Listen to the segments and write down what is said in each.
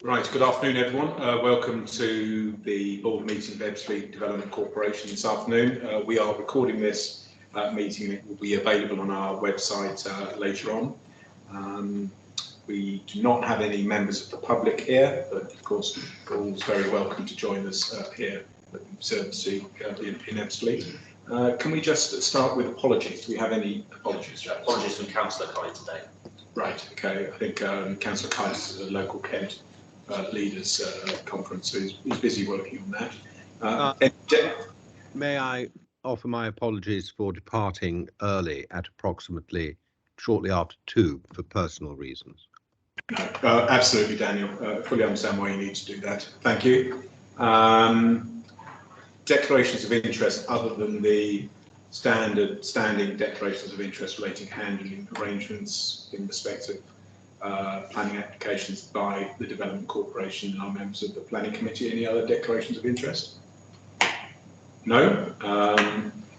Right, good afternoon everyone. Welcome to the board meeting of Ebbsfleet Development Corporation this afternoon. We are recording this meeting. It will be available on our website later on. We do not have any members of the public here, but of course you're all very welcome to join us here at the Observatory in Ebbsfleet. Can we just start with apologies? Do we have any apologies? Apologies from Councillor Kite today. Right, okay. I think Councillor Kite is a local Kent leaders conference, so he's busy working on that. May I offer my apologies for departing early at approximately shortly after 2 for personal reasons? Absolutely, Daniel. Fully understand why you need to do that. Thank you. Declarations of interest other than the standing declarations of interest relating to handling arrangements in respect of planning applications by the Development Corporation and our members of the Planning Committee. Any other declarations of interest? No?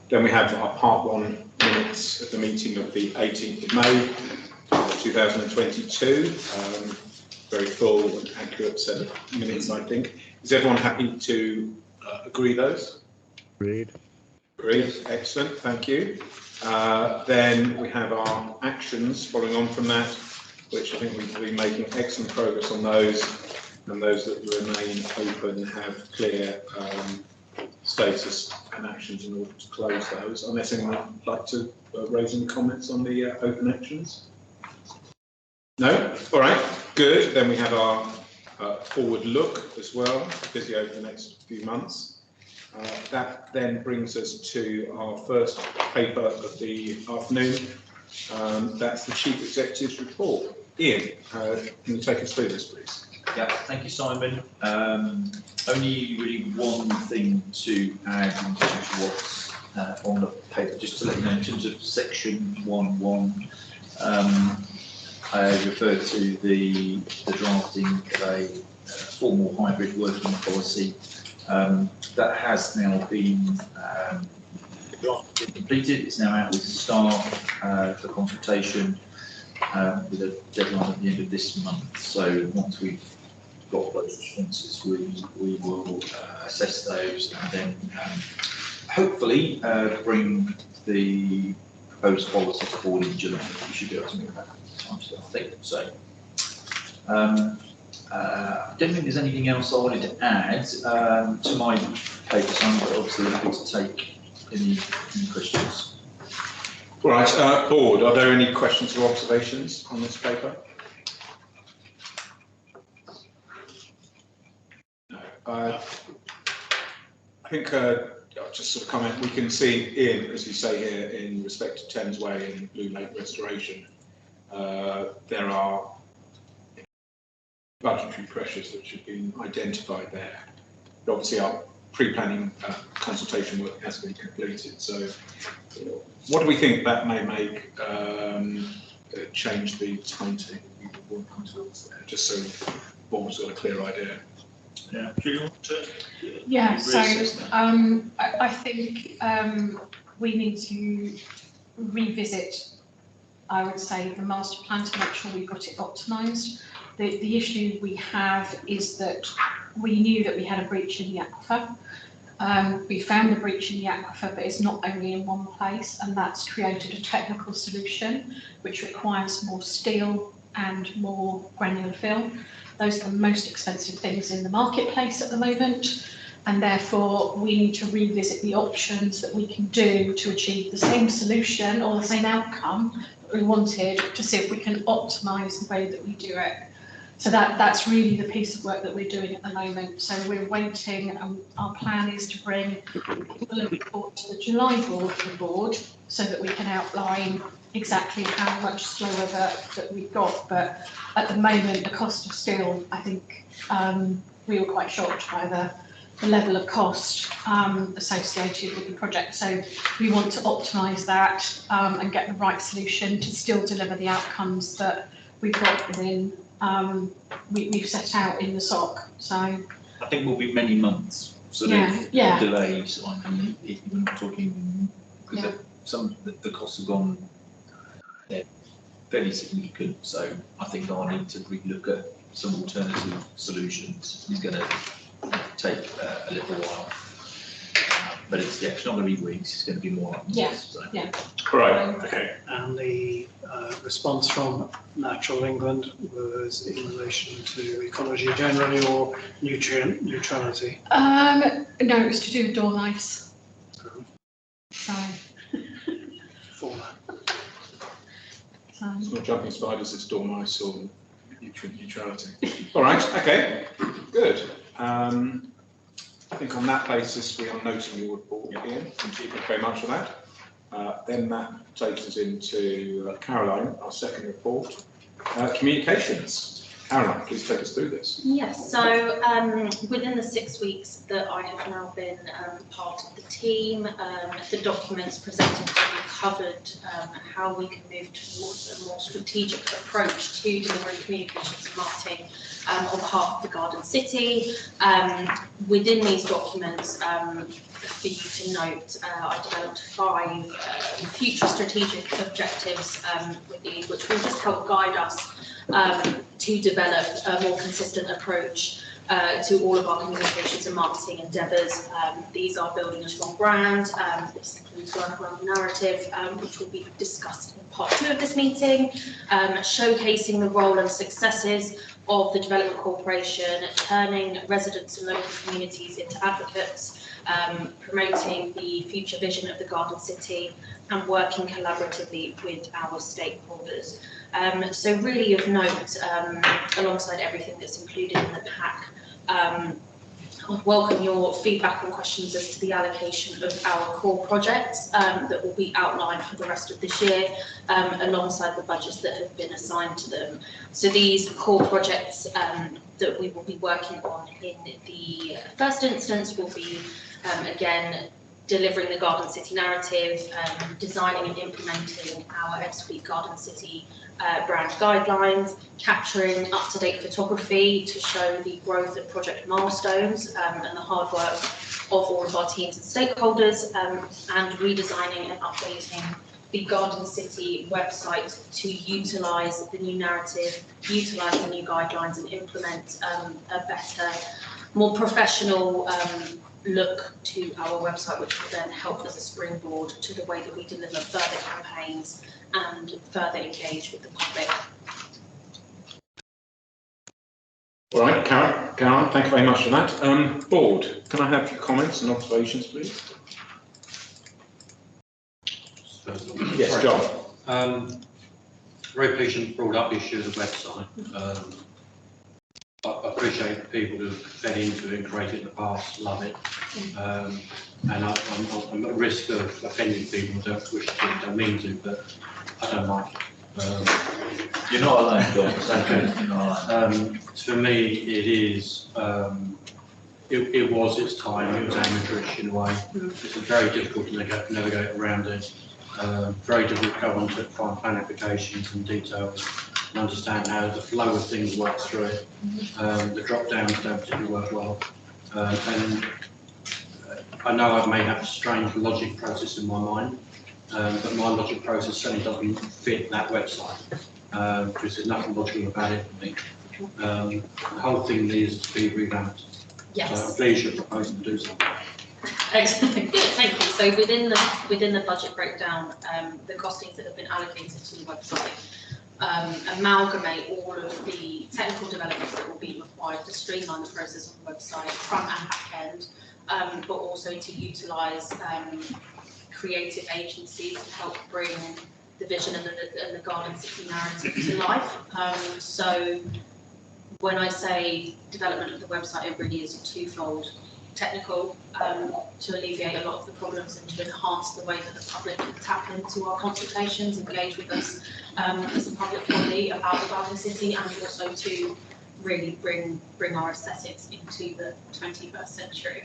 Then we have our Part 1 minutes of the meeting of the 18th of May 2022. Very full and accurate set of minutes, I think. Is everyone happy to agree those? Agreed. Agreed. Excellent. Thank you. Then we have our actions following on from that, which I think we've been making excellent progress on those, and those that remain open have clear status and actions in order to close those. Unless anyone would like to raise any comments on the open actions? No? All right, good. Then we have our forward look as well, busy over the next few months. That then brings us to our first paper of the afternoon. That's the Chief Executive's report. Ian, can you take us through this, please? Yeah, thank you, Simon. Only really one thing to add in terms of what's on the paper, just to let you know, in terms of section 1.1, I referred to the drafting of a formal hybrid working policy that has now been completed. It's now out with staff for consultation, with a deadline at the end of this month. So once we've got those responses, we will assess those and then hopefully bring the proposed policy forward in July. We should be able to move that time still, I think. So I don't think there's anything else I wanted to add to my paper, Simon, but obviously happy to take any questions. All right, board, are there any questions or observations on this paper? No. I think I'll just sort of comment, we can see in, as you say here, in respect to Thames Way and Blue Lake Restoration, there are budgetary pressures which have been identified there. But obviously our pre-planning consultation work has been completed, so what do we think that may make change the timetable we were working towards there, just so Bob's got a clear idea? Yeah, do you want to? Yeah, so I think we need to revisit, I would say, the master plan to make sure we've got it optimised. The issue we have is that we knew that we had a breach in the aquifer. We found the breach in the aquifer, but it's not only in one place, and that's created a technical solution which requires more steel and more granular fill. Those are the most expensive things in the marketplace at the moment, and therefore we need to revisit the options that we can do to achieve the same solution or the same outcome that we wanted, to see if we can optimise the way that we do it. So that's really the piece of work that we're doing at the moment. So we're waiting, and our plan is to bring the report to the July board so that we can outline exactly how much slower that we've got. But at the moment, the cost of steel, I think we were quite shocked by the level of cost associated with the project. So we want to optimise that and get the right solution to still deliver the outcomes that we've got within we've set out in the SOC. So I think we'll be many months sort of delays on it. We're not talking, because some the costs have gone, they're fairly significant. So I think I need to relook at some alternative solutions is going to take a little while. But it's not going to be weeks, it's going to be more like months. So. Yeah. Right, okay. And the response from Natural England was in relation to ecology generally or nutrient neutrality? No, it was to do with door mice. So. Format. It's not jumping spiders, it's dormice or nutrient neutrality. All right, okay, good. I think on that basis, we are noting your report, Ian. Thank you very much for that. Then that takes us into Caroline, our second report. Communications. Caroline, please take us through this. Yes, so within the 6 weeks that I have now been part of the team, the documents presented have covered how we can move towards a more strategic approach to delivering communications and marketing on behalf of the Garden City. Within these documents, for you to note, I developed 5 future strategic objectives with these, which will just help guide us to develop a more consistent approach to all of our communications and marketing endeavours. These are building a strong brand. This includes work around the narrative, which will be discussed in part 2 of this meeting, showcasing the role and successes of the Development Corporation, turning residents and local communities into advocates, promoting the future vision of the Garden City, and working collaboratively with our stakeholders. So really of note, alongside everything that's included in the pack, I welcome your feedback and questions as to the allocation of our core projects that will be outlined for the rest of this year, alongside the budgets that have been assigned to them. So these core projects that we will be working on in the first instance will be, again, delivering the Garden City narrative, designing and implementing our Ebbsfleet Garden City brand guidelines, capturing up-to-date photography to show the growth of project milestones and the hard work of all of our teams and stakeholders, and redesigning and updating the Garden City website to utilise the new narrative, utilise the new guidelines, and implement a better, more professional look to our website, which will then help as a springboard to the way that we deliver further campaigns and further engage with the public. All right, Caroline, thank you very much for that. Board, can I have your comments and observations, please? Yes, John. Very pleased you brought up the issue of the website. I appreciate the people who have fed into it and created it in the past, love it. And I'm at risk of offending people who don't mean to, but I don't like it. You're not alone, John. It's okay. You're not alone. For me, it is. It was its time. It was amateurish in a way. It's very difficult to navigate around it. Very difficult to go on to find plan applications and details and understand how the flow of things works through it. The drop downs don't particularly work well. And I know I may have a strange logic process in my mind, but my logic process certainly doesn't fit that website, because there's nothing logical about it for me. The whole thing needs to be revamped. Yes. So I'm pleased you're proposing to do something. Excellent, thank you. So within the budget breakdown, the costings that have been allocated to the website amalgamate all of the technical developments that will be required to streamline the process on the website, front and back end, but also to utilise creative agencies to help bring the vision and the Garden City narrative to life. So when I say development of the website, it really is twofold. Technical, to alleviate a lot of the problems and to enhance the way that the public can tap into our consultations, engage with us as a public body about the Garden City, and also to really bring our aesthetics into the 21st century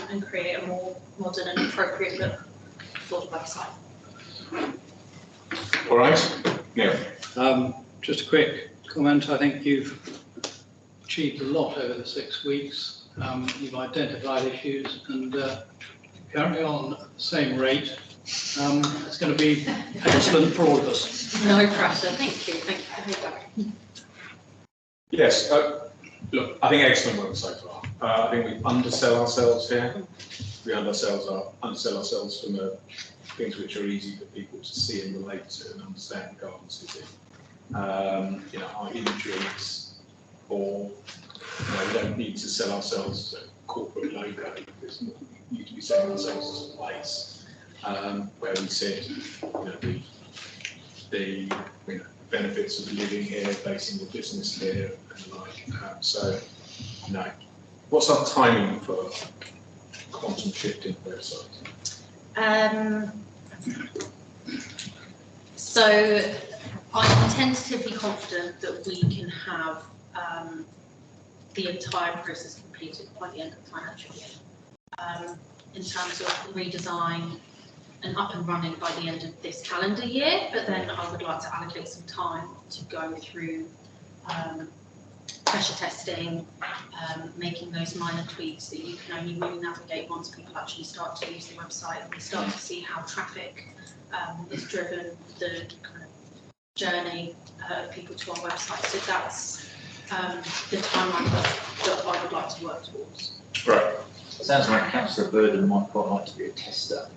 and create a more modern and appropriate look for the website. All right, Neil. Just a quick comment. I think you've achieved a lot over the 6 weeks. You've identified issues and carry on at the same rate. It's going to be excellent for all of us. No pressure. Thank you. Thank you. Yes, look, I think excellent work so far. I think we undersell ourselves here. We undersell ourselves from things which are easy for people to see and relate to and understand the garden city. You know, our imagery is poor. You know, we don't need to sell ourselves as a corporate logo. We need to be selling ourselves as a place where we sit. You know, the benefits of living here, basing your business here, and the like. So, you know, what's our timing for quantum shift in the website? So I'm tentatively confident that we can have the entire process completed by the end of the financial year. In terms of redesign and up and running by the end of this calendar year, but then I would like to allocate some time to go through pressure testing, making those minor tweaks that you can only really navigate once people actually start to use the website and we start to see how traffic is driven, the kind of journey of people to our website. So that's the timeline that I would like to work towards. Right. Sounds like Councillor Burden might quite like to be a tester.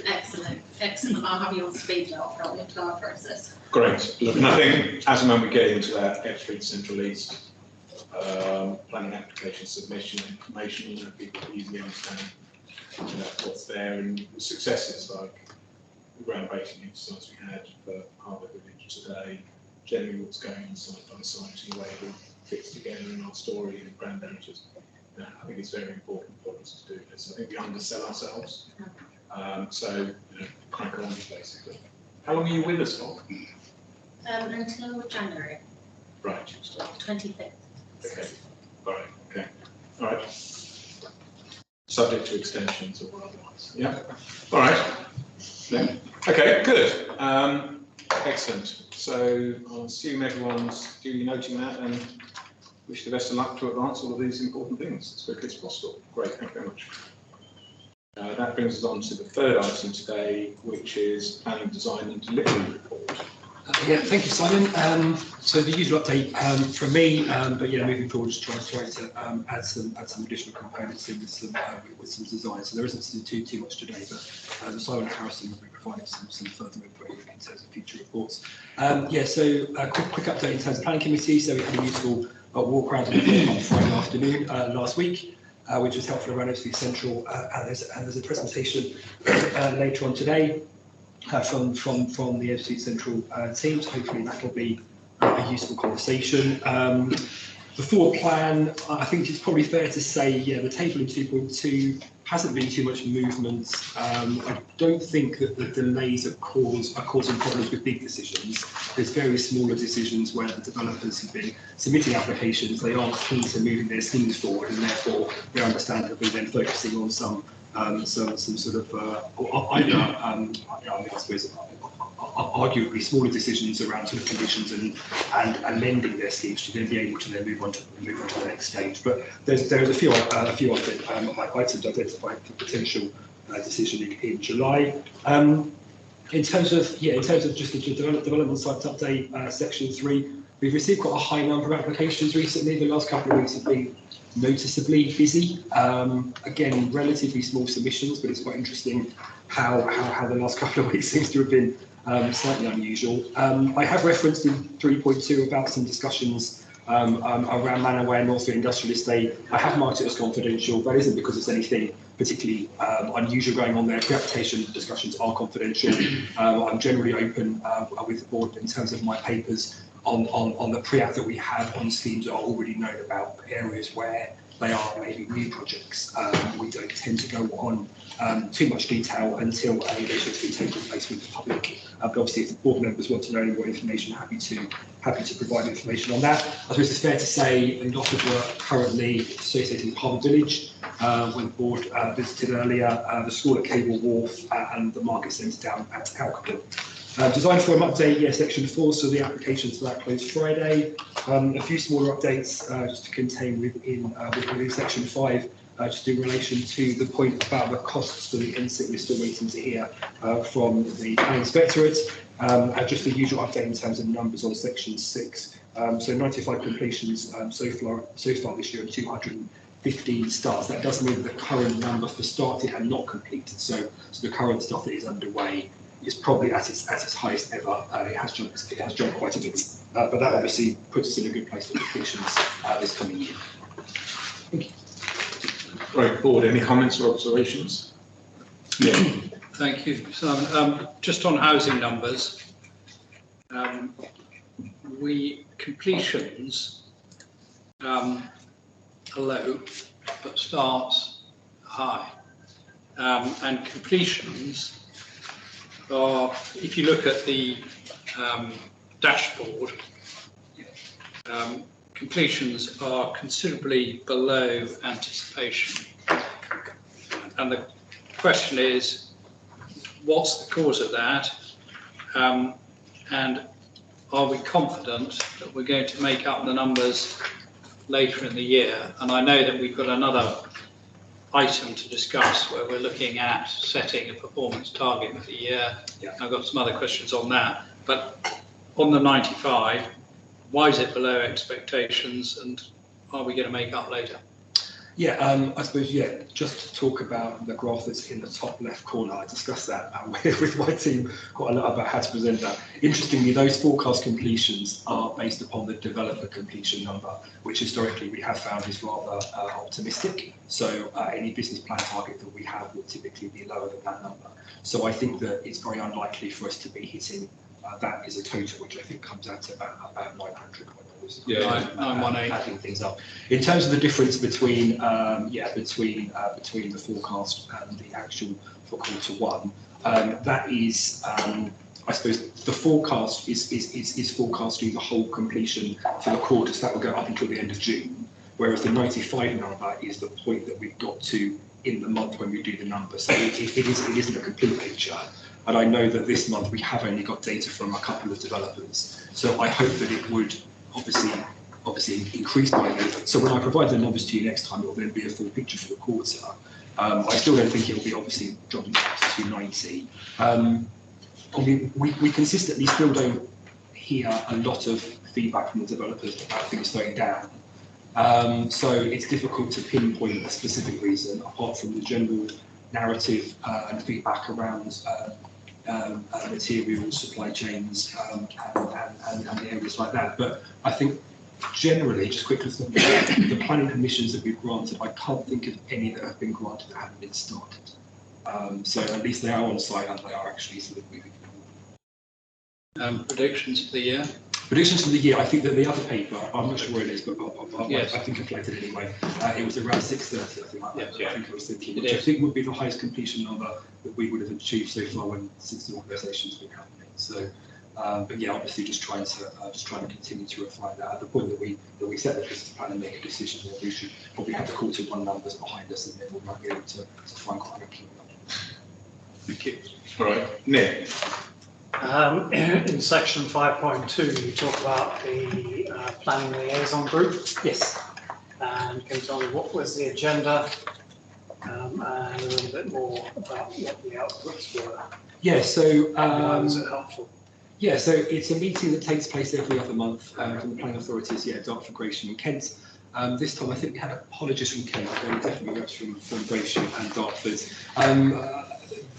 Excellent, excellent. I'll have you on speed now throughout the entire process. Great. Look, and I think as and when we get into that Ebbsfleet Central East planning application submission information, you know, people can easily understand what's there and the successes like the groundbreaking exercise we had for Harbour Village today, generally what's going on side by side to the way it all fits together in our story and brand images. I think it's very important for us to do this. I think we undersell ourselves. So, you know, crack on basically. How long are you with us for? Until January. Right. 25th. Okay. All right. Okay. All right. Subject to extensions or otherwise. Yeah. All right. Yeah. Okay. Good. Excellent. So I'll assume everyone's duly noting that and wish the best of luck to advance all of these important things as quickly as possible. Great. Thank you very much. That brings us on to the third item today, which is planning, design and delivery report. Yeah, thank you, Simon. So the usual update from me, but yeah, moving forward, just trying to add some additional components in with some design. So there isn't too much today, but Simon and Harrison will be providing some further input in terms of future reports. Yeah, so a quick update in terms of planning committee. So we had a useful walk around on Friday afternoon last week, which was helpful around Ebbsfleet Central, and there's a presentation later on today. From the Ebbsfleet Central team, so hopefully that'll be a useful conversation. The forward plan, I think it's probably fair to say, yeah, the table in 2.2 hasn't been too much movement. I don't think that the delays are causing problems with big decisions. There's very smaller decisions where the developers have been submitting applications, they aren't keen to moving their schemes forward, and therefore they're understandably then focusing on some sort of I suppose arguably smaller decisions around sort of conditions and amending their schemes to then be able to then move on to the next stage. But there's a few items identified for potential decision in July. In terms of just the development sites update, section 3, we've received quite a high number of applications recently. The last couple of weeks have been noticeably busy. Again, relatively small submissions, but it's quite interesting how the last couple of weeks seems to have been slightly unusual. I have referenced in 3.2 about some discussions around Manaway and Northfield Industrial Estate. I have marked it as confidential. That isn't because there's anything particularly unusual going on there. Pre-application discussions are confidential. I'm generally open with the board in terms of my papers on the pre-app that we have on schemes that are already known about, areas where they are maybe new projects. We don't tend to go on too much detail until a engagement has been taken place with the public. But obviously, if the board members want to know any more information, happy to provide information on that. I suppose it's fair to say a lot of work currently associated with Harbour Village, when the board visited earlier, the school at Cable Wharf, and the market centre down at Alcadon. Design forum update, yeah, section 4, so the applications for that closed Friday. A few smaller updates just to contain within section 5, just in relation to the point about the costs for the NSIP. We're still waiting to hear from the Planning Inspectorate. And just the usual update in terms of numbers on section 6. So 95 completions so far this year, and 215 starts. That does mean that the current number for started and not completed. So the current stuff that is underway is probably at its highest ever. It has jumped quite a bit, but that obviously puts us in a good place for completions this coming year. Thank you. Right, board, any comments or observations? Yeah. Thank you, Simon. Just on housing numbers, completions are low, but starts high. And completions are, if you look at the dashboard, completions are considerably below anticipation. And the question is, what's the cause of that? And are we confident that we're going to make up the numbers later in the year? And I know that we've got another item to discuss where we're looking at setting a performance target for the year. Yeah. I've got some other questions on that. But on the 95, why is it below expectations, and are we going to make up later? Yeah, I suppose, just to talk about the graph that's in the top left corner, I discussed that with my team quite a lot about how to present that. Interestingly, those forecast completions are based upon the developer completion number, which historically we have found is rather optimistic. So any business plan target that we have will typically be lower than that number. So I think that it's very unlikely for us to be hitting that is a total, which I think comes out to about 900. Yeah, 918. Adding things up. In terms of the difference between between the forecast and the actual for quarter one, that is, I suppose the forecast is forecasting the whole completion for the quarter, so that will go up until the end of June, whereas the 95 number is the point that we've got to in the month when we do the number. So it isn't a complete picture. And I know that this month we have only got data from a couple of developers. So I hope that it would obviously increase by then. So when I provide the numbers to you next time, it will then be a full picture for the quarter. I still don't think it will be obviously dropping back to 290. We consistently still don't hear a lot of feedback from the developers about things slowing down. So it's difficult to pinpoint a specific reason apart from the general narrative and feedback around materials, supply chains, and areas like that. But I think generally, just quickly, the planning permissions that we've granted, I can't think of any that have been granted that haven't been started. So at least they are on site and they are actually sort of moving forward. Predictions for the year? Predictions for the year, I think that the other paper, I'm not sure where it is, but yes. I think I collected it anyway. It was around 630, I think. I think I was thinking, which I think would be the highest completion number that we would have achieved so far since the organisation's been happening. So, but yeah, obviously just trying to continue to refine that. At the point that we set the business plan and make a decision, that we should probably have the quarter one numbers behind us, and then we might be able to find quite a clear number. Thank you. All right, Nick. In section 5.2, you talk about the planning liaison group. Yes. And can you tell me what was the agenda and a little bit more about what the outputs were? Yeah, so Why was it helpful? Yeah, so it's a meeting that takes place every other month from the planning authorities, Dartford, Gratian and Kent. This time I think we had apologies from Kent, but there were definitely reps from Gratian and Dartford.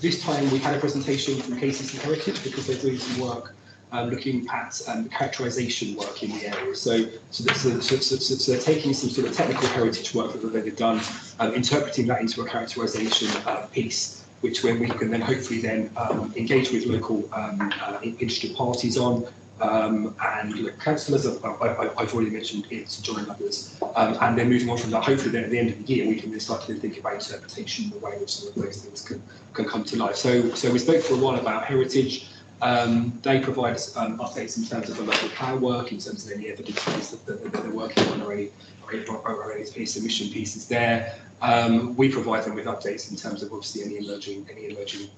This time we had a presentation from Cases and Heritage because they're doing some work looking at characterisation work in the area. So they're taking some sort of technical heritage work that they've done, interpreting that into a characterisation piece, which when we can then hopefully then engage with local interested parties on, and councillors, I've already mentioned it's joining others, and then moving on from that, hopefully then at the end of the year we can then start to think about interpretation and the way in which some of those things can come to life. So we spoke for a while about heritage. They provide us updates in terms of the local plan work, in terms of any evidence that they're working on, or any submission pieces there. We provide them with updates in terms of obviously any emerging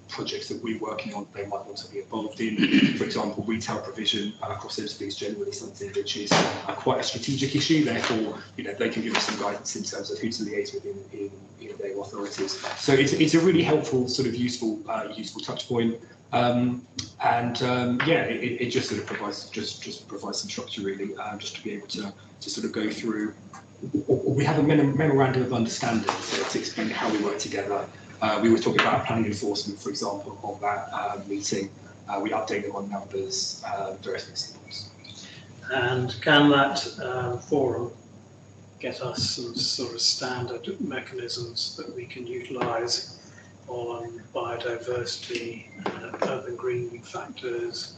projects that we're working on they might want to be involved in. For example, retail provision across Ebbsfleet is generally something which is quite a strategic issue. Therefore, they can give us some guidance in terms of who to liaise with in their authorities. So it's a really helpful sort of useful touch point. It just sort of provides just provides some structure really, just to be able to sort of go through. We have a memorandum of understanding to explain how we work together. We were talking about planning enforcement, for example, on that meeting. We update them on numbers, various things. And can that forum get us some sort of standard mechanisms that we can utilise on biodiversity, urban greening factors,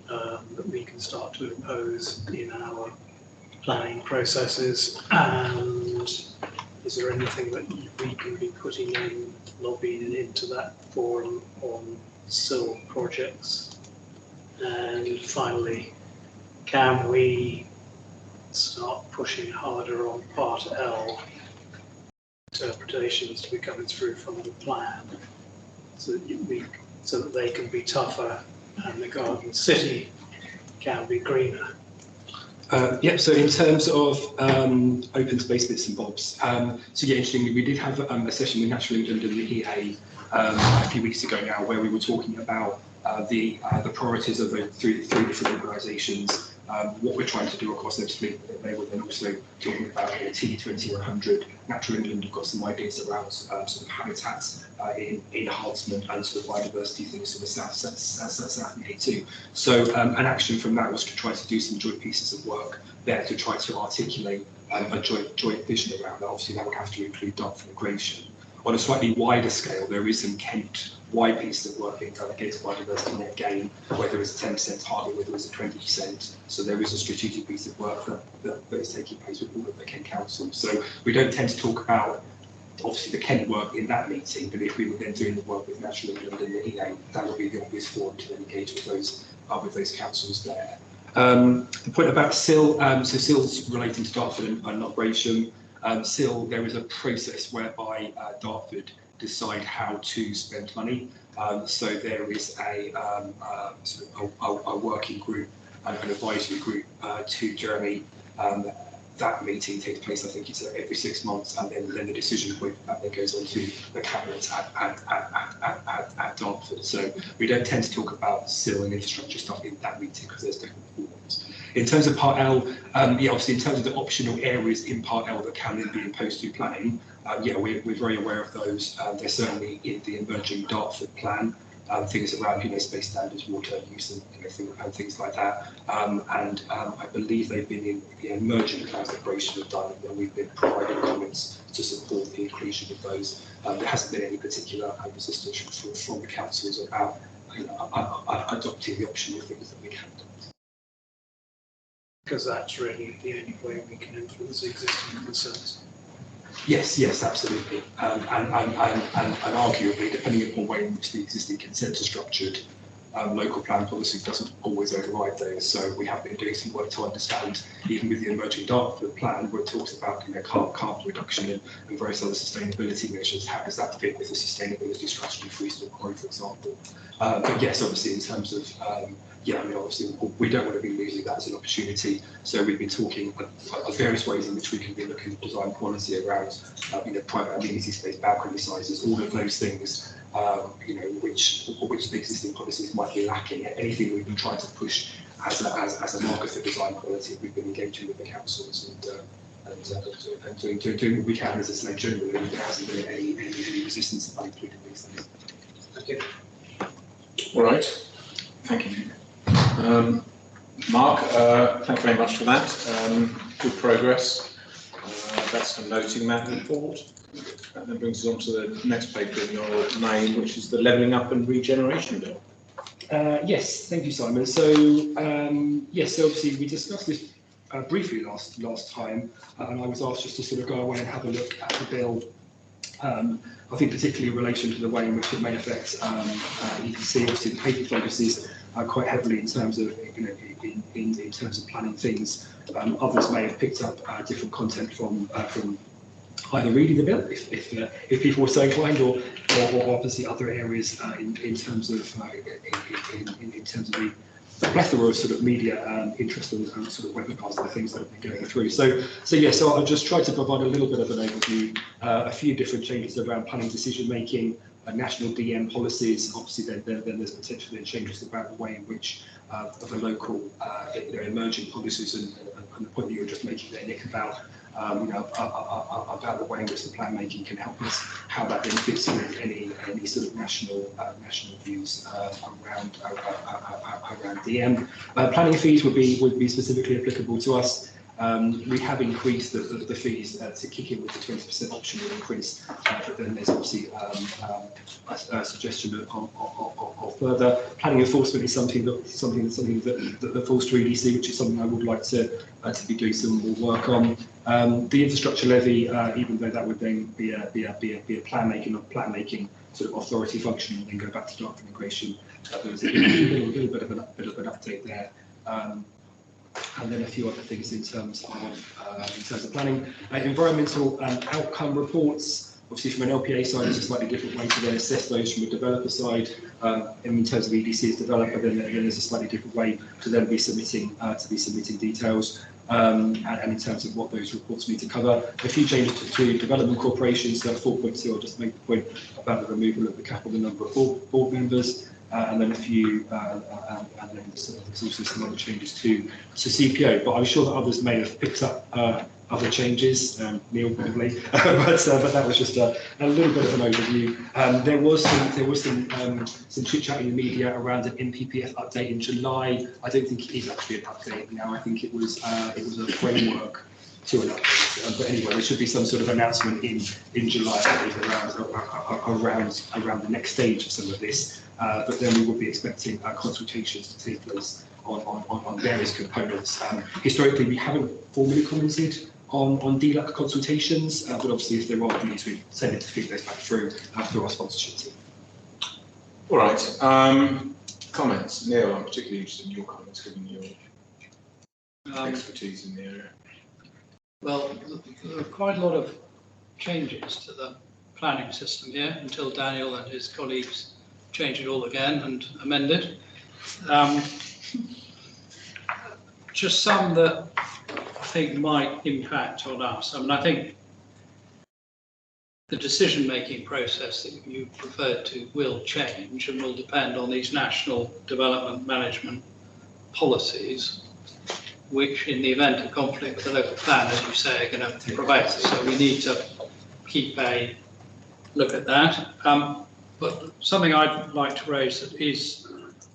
that we can start to impose in our planning processes? And is there anything that we can be putting in, lobbying into that forum on SIL projects? And finally, can we start pushing harder on Part L interpretations to be coming through from the plan, so that they can be tougher and the garden city can be greener? So in terms of open space bits and bobs, interestingly, we did have a session with Natural England and the EA a few weeks ago now, where we were talking about the priorities of the three different organisations, what we're trying to do across Ebbsfleet. They were then also talking about T2100. Natural England have got some ideas around sort of habitats enhancement and sort of biodiversity things for the south UK too. So an action from that was to try to do some joint pieces of work there to try to articulate a joint vision around that. Obviously, that would have to include Dartford and Gravesham. On a slightly wider scale, there is some Kent-wide pieces of work being done against biodiversity net gain, whether it's a 10% target, whether it's a 20%. So there is a strategic piece of work that is taking place with all of the Kent councils. So we don't tend to talk about, obviously, the Kent work in that meeting, but if we were then doing the work with Natural England and the EA, that would be the obvious forum to engage with those councils there. The point about SIL, so SIL's relating to Dartford and not Gravesham. SIL, there is a process whereby Dartford decide how to spend money. So there is a working group, an advisory group to Jeremy. That meeting takes place, I think it's every 6 months, and then the decision point then goes on to the cabinet at Dartford. So we don't tend to talk about SIL and infrastructure stuff in that meeting because there's different forums. In terms of Part L, obviously in terms of the optional areas in Part L that can then be imposed through planning, we're very aware of those. They're certainly in the emerging Dartford plan. Things around space standards, water use, and things like that. I believe they've been in the emerging plans that Gravesham have done, and we've been providing comments to support the inclusion of those. There hasn't been any particular resistance from the councils about adopting the optional things that we can do. Because that's really the only way we can influence existing concerns. Yes, absolutely. And arguably, depending upon the way in which the existing consents are structured, local plan policy doesn't always override those. So we have been doing some work to understand, even with the emerging Dartford plan, where it talks about carbon reduction and various other sustainability measures. How does that fit with the sustainability strategy for Eastern Quarry, for example? But yes, obviously, in terms of obviously we don't want to be losing that as an opportunity. So we've been talking of various ways in which we can be looking at design quality around, private amenity space, balcony sizes, all of those things, which the existing policies might be lacking. Anything we've been trying to push as a marker for design quality, we've been engaging with the councils and doing what we can as a slate generally. There hasn't been any resistance about including these things. Thank you. All right. Thank you. Mark, thank you very much for that. Good progress. That's a noting that report. That then brings us on to the next paper in your name, which is the Levelling Up and Regeneration Bill. Yes, thank you, Simon. So so obviously we discussed this briefly last time, and I was asked just to sort of go away and have a look at the bill. I think particularly in relation to the way in which it may affect EPC. Obviously, the paper focuses quite heavily in terms of in terms of planning things. Others may have picked up different content from either reading the bill, if people were so inclined, or obviously other areas in terms of the plethora of sort of media interest and sort of webinars and things that have been going through. So I'll just try to provide a little bit of an overview, a few different changes around planning decision making, national DM policies. Obviously, then there's potentially changes about the way in which of the local emerging policies and the point that you were just making there, Nick, about about the way in which the plan making can help us, how that then fits with any sort of national views around DM. Planning fees would be specifically applicable to us. We have increased the fees to kick in with the 20% optional increase, but then there's obviously a suggestion of further. Planning enforcement is something that falls to EDC, which is something I would like to be doing some more work on. The infrastructure levy, even though that would then be a plan making sort of authority function, and then go back to Dartford Migration. There was a little bit of an update there. And then a few other things in terms of planning. Environmental outcome reports, obviously from an LPA side, it's a slightly different way to then assess those from a developer side. In terms of EDC as developer, then there's a slightly different way to then be submitting details. And in terms of what those reports need to cover. A few changes to development corporations, so 4.2, I'll just make the point about the removal of the cap on the number of board members. And then a few, and then there's also some other changes to CPO. But I'm sure that others may have picked up other changes, Neil probably, but that was just a little bit of an overview. There was some chit chat in the media around an MPPF update in July. I don't think it is actually an update now. I think it was a framework to an update. But anyway, there should be some sort of announcement in July around the next stage of some of this. But then we will be expecting consultations to take place on various components. Historically, we haven't formally commented on DLUC consultations, but obviously if there are views, we tend to feed those back through our sponsorship team. All right. Comments. Neil, I'm particularly interested in your comments, given your expertise in the area. Well, there are quite a lot of changes to the planning system here until Daniel and his colleagues change it all again and amend it. Just some that I think might impact on us. I mean, I think the decision-making process that you referred to will change and will depend on these national development management policies, which in the event of conflict with the local plan, as you say, are going to prevail. So we need to keep a look at that. But something I'd like to raise that is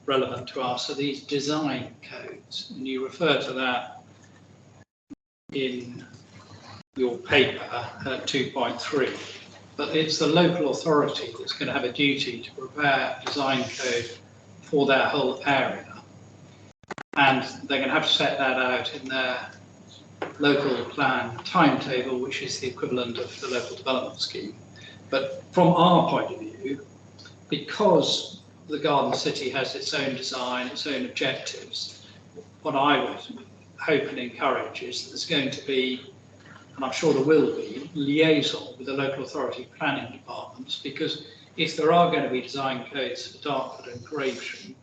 relevant to us are these design codes. And you refer to that in your paper at 2.3. But it's the local authority that's going to have a duty to prepare a design code for their whole area. And they're going to have to set that out in their local plan timetable, which is the equivalent of the local development scheme. But from our point of view, because the Garden City has its own design, its own objectives, what I would hope and encourage is that there's going to be, and I'm sure there will be, liaison with the local authority planning departments, because if there are going to be design codes for Dartford and Gravesham,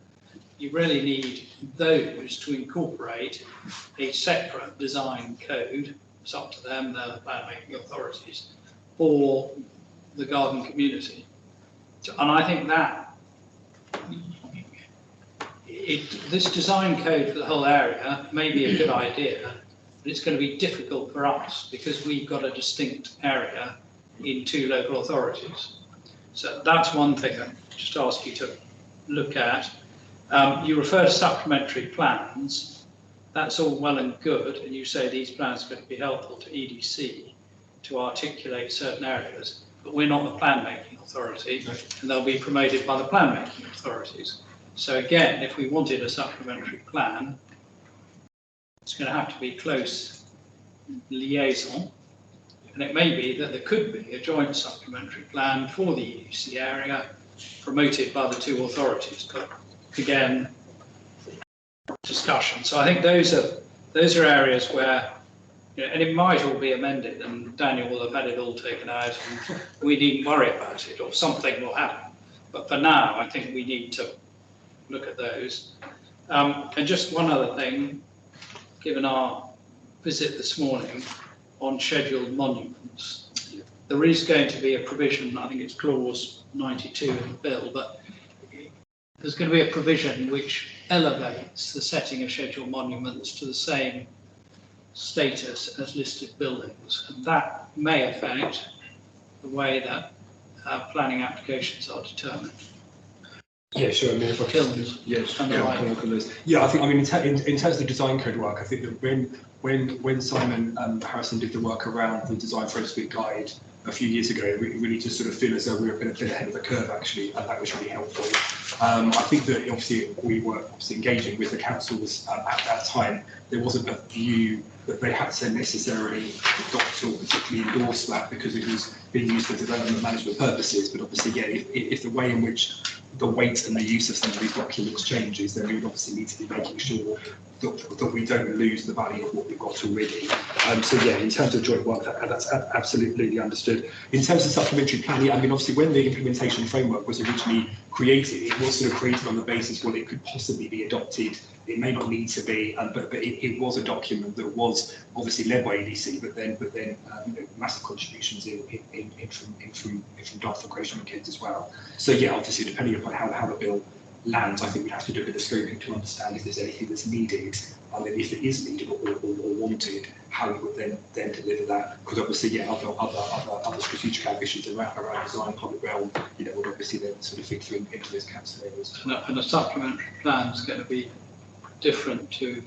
you really need those to incorporate a separate design code. It's up to them, they're the plan making authorities, for the garden community. And I think that this design code for the whole area may be a good idea, but it's going to be difficult for us because we've got a distinct area in two local authorities. So that's one thing I just ask you to look at. You refer to supplementary plans. That's all well and good, and you say these plans are going to be helpful to EDC to articulate certain areas, but we're not the plan-making authority, and they'll be promoted by the plan-making authorities. So again, if we wanted a supplementary plan, it's going to have to be close liaison, and it may be that there could be a joint supplementary plan for the EDC area promoted by the two authorities, but again, discussion. So I think those are areas where, and it might all be amended, and Daniel will have had it all taken out, and we needn't worry about it, or something will happen. But for now, I think we need to look at those. And just one other thing, given our visit this morning on scheduled monuments, there is going to be a provision, I think it's clause 92 in the bill, but there's going to be a provision which elevates the setting of scheduled monuments to the same status as listed buildings, and that may affect the way that planning applications are determined. Yeah, sure. I mean, if I Kilns. yes, And the like. yeah, I think. I mean, in terms of the design code work, I think that when Simon Harrison did the work around the design for Ebbsfleet guide a few years ago, it really just sort of feel as though we were a bit ahead of the curve actually, and that was really helpful. I think that obviously we were engaging with the councils at that time. There wasn't a view that they had to necessarily adopt or particularly endorse that because it was being used for development management purposes. But obviously, yeah, if the way in which the weight and the use of some of these documents changes, then we would obviously need to be making sure that we don't lose the value of what we've got already. So yeah, in terms of joint work, that's absolutely understood. In terms of supplementary planning, I mean, obviously when the implementation framework was originally created, it was sort of created on the basis, well, it could possibly be adopted. It may not need to be, but it was a document that was obviously led by EDC, but then you know, massive contributions in from Dartford, Gresham and Kent as well. So yeah, obviously depending upon how the bill lands, I think we'd have to do a bit of scoping to understand if there's anything that's needed, and then if it is needed or wanted, how we would then deliver that. Because obviously, yeah, other strategic ambitions around design, public realm, you know, would obviously then sort of fit through into those council areas. And a supplementary plan is going to be different to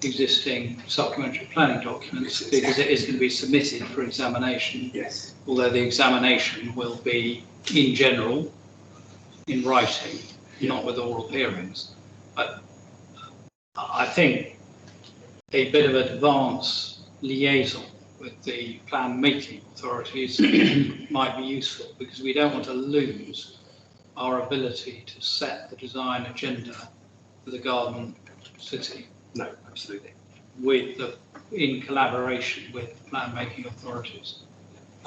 existing supplementary planning documents because it is going to be submitted for examination. Yes. Although the examination will be in general, in writing, not with oral hearings. But I think a bit of advance liaison with the plan making authorities might be useful because we don't want to lose our ability to set the design agenda for the Garden City. No, absolutely. In collaboration with the plan making authorities.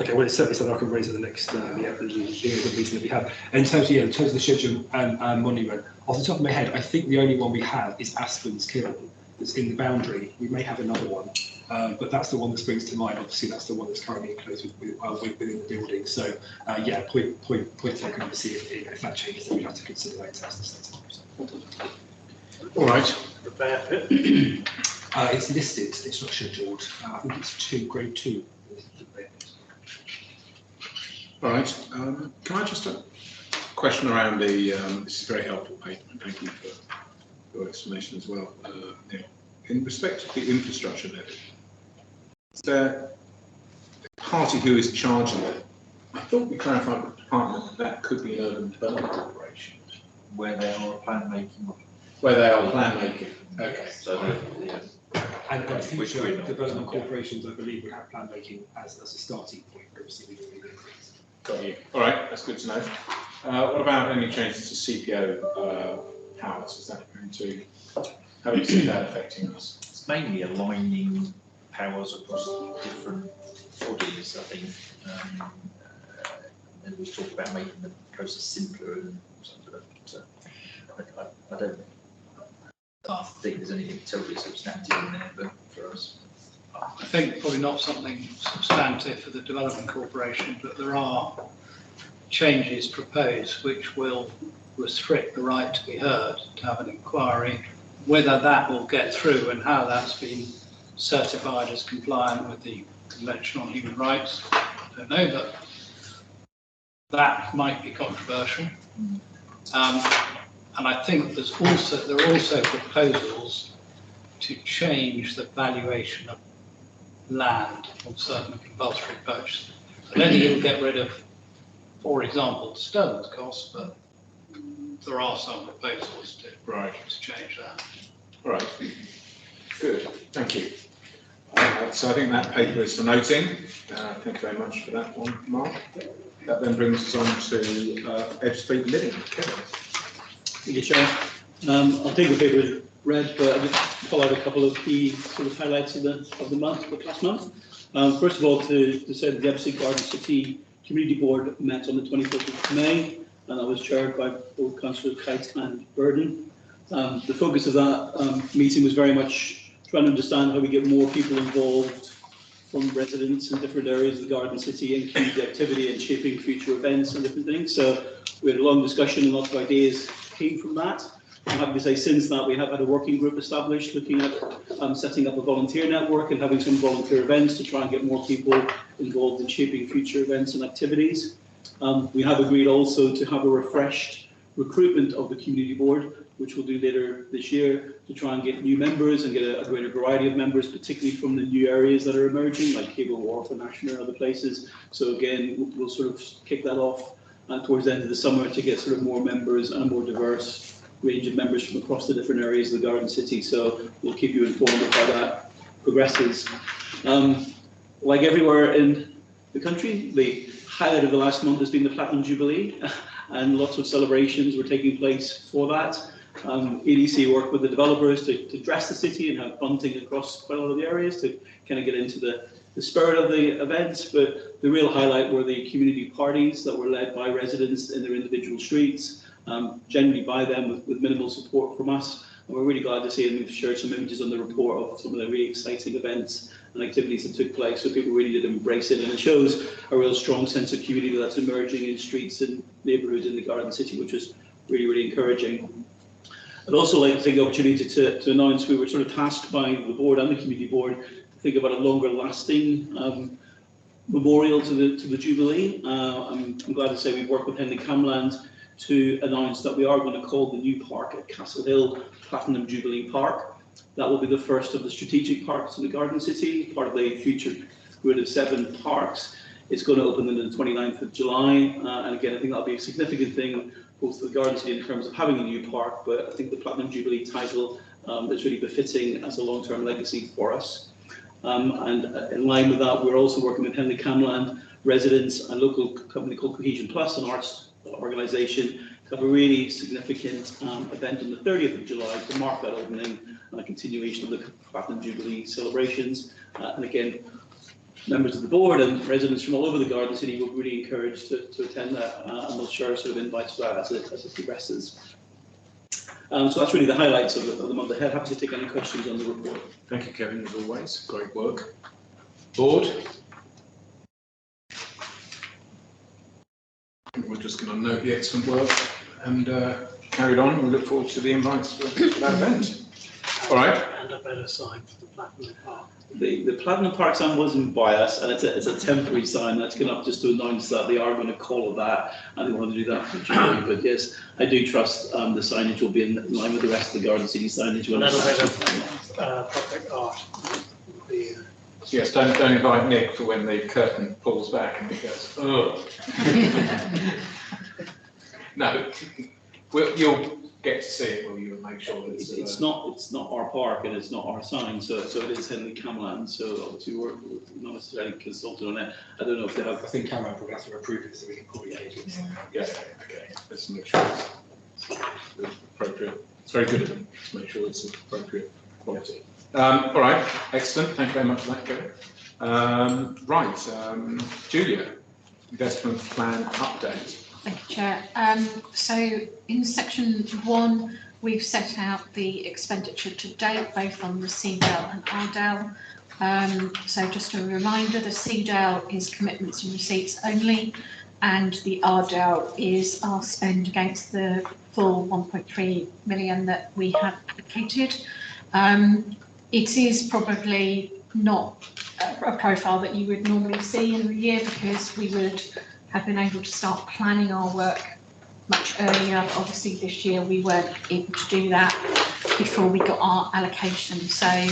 Okay, well, it's certainly something I can raise at the next the meeting that we have. In terms of the schedule and monument, off the top of my head, I think the only one we have is Aspen's Kiln. That's in the boundary. We may have another one, but that's the one that springs to mind. Obviously, that's the one that's currently enclosed within the building. So, yeah, point taken. Obviously, if that changes, then we have to consider that as the status. All right. The benefit. It's listed. It's not scheduled. I think it's grade 2. All right. Can I just a question around the? This is very helpful, Peyton. Thank you for your explanation as well. Yeah. In respect of the infrastructure levy, is there a party who is charging it? I thought we clarified with the department that could be an urban development corporation, where they are plan making. where they are plan making. Okay. So yeah. And future development corporations, I believe, would have plan making as a starting point. Obviously, we don't need increase. Got you. All right, that's good to know. What about any changes to CPO powers? Is that going to, how do you see that affecting us? It's mainly aligning powers across different bodies, I think. And we talk about making the process simpler and something like that. I don't think there's anything terribly substantive in there, but for us. I think probably not something substantive for the Development Corporation, but there are changes proposed which will restrict the right to be heard, to have an inquiry. Whether that will get through and how that's been certified as compliant with the Convention on Human Rights, I don't know, but that might be controversial. And I think there are also proposals to change the valuation of land on certain compulsory purchases. I don't think it'll get rid of, for example, Stone's costs, but there are some proposals to change that. All right, good, thank you. So I think that paper is for noting. Thank you very much for that one, Mark. That then brings us on to Ebbsfleet Living. Kevin. Thank you, Chair. I'll take the paper as read, but I just pull out a couple of key sort of highlights of the month, of last month. First of all, to say that the Ebbsfleet Garden City Community Board met on the 24th of May, and that was chaired by both Councillors Kite and Burden. The focus of that meeting was very much trying to understand how we get more people involved from residents in different areas of the Garden City and community activity and shaping future events and different things. So we had a long discussion and lots of ideas came from that. I'm happy to say since that we have had a working group established looking at setting up a volunteer network and having some volunteer events to try and get more people involved in shaping future events and activities. We have agreed also to have a refreshed recruitment of the community board, which we'll do later this year, to try and get new members and get a greater variety of members, particularly from the new areas that are emerging, like Cable Wharf and Ashmere and other places. So again, we'll sort of kick that off towards the end of the summer to get sort of more members and a more diverse range of members from across the different areas of the Garden City. So we'll keep you informed of how that progresses. Like everywhere in the country, the highlight of the last month has been the Platinum Jubilee, and lots of celebrations were taking place for that. EDC worked with the developers to dress the city and have bunting across quite a lot of the areas to kind of get into the spirit of the events, but the real highlight were the community parties that were led by residents in their individual streets, generally by them with minimal support from us. And we're really glad to see, and we've shared some images on the report of some of the really exciting events and activities that took place. So people really did embrace it, and it shows a real strong sense of community that's emerging in streets and neighbourhoods in the Garden City, which is really, really encouraging. I'd also like to take the opportunity to announce we were sort of tasked by the board and the community board to think about a longer lasting memorial to the Jubilee. I'm glad to say we've worked with Henley Camland to announce that we are going to call the new park at Castle Hill Platinum Jubilee Park. That will be the first of the strategic parks in the Garden City, part of the future grid of 7 parks. It's going to open on the 29th of July, and again, I think that'll be a significant thing both for the Garden City in terms of having a new park, but I think the Platinum Jubilee title is really befitting as a long-term legacy for us. And in line with that, we're also working with Henley Camland residents, a local company called Cohesion Plus, an arts organisation, to have a really significant event on the 30th of July to mark that opening and a continuation of the Platinum Jubilee celebrations. And again, members of the board and residents from all over the Garden City will be really encouraged to attend that, and we'll share sort of invites for that as it progresses. So that's really the highlights of the month ahead. Happy to take any questions on the report. Thank you, Kevin, as always. Great work. Board? We're just going to note the excellent work and carry it on. We look forward to the invites for that event. All right. And a better sign for the Platinum Park. The Platinum Park sign wasn't by us, and it's a temporary sign that's going up just to announce that they are going to call it that, and they want to do that for Jubilee. But yes, I do trust the signage will be in line with the rest of the Garden City signage. A little bit of public art. Yes, don't invite Nick for when the curtain pulls back and he goes, oh. No, you'll get to see it, will you, and make sure that it's not our park and it's not our sign, so it is Henley Camland. So obviously we're not necessarily consulted on it. I don't know if they have. I think Camland will have to approve it so we can call the agents. Yeah, okay. Let's make sure it's appropriate. It's very good of them to make sure it's appropriate quality. All right, excellent. Thank you very much for that, Kevin. Right, Julia, investment plan update. Thank you, Chair. So in section 1, we've set out the expenditure to date, both on the CDAL and RDAL. So just a reminder, the CDAL is commitments and receipts only, and the RDAL is our spend against the full 1.3 million that we have allocated. It is probably not a profile that you would normally see in the year, because we would have been able to start planning our work much earlier. But obviously this year we weren't able to do that before we got our allocation. So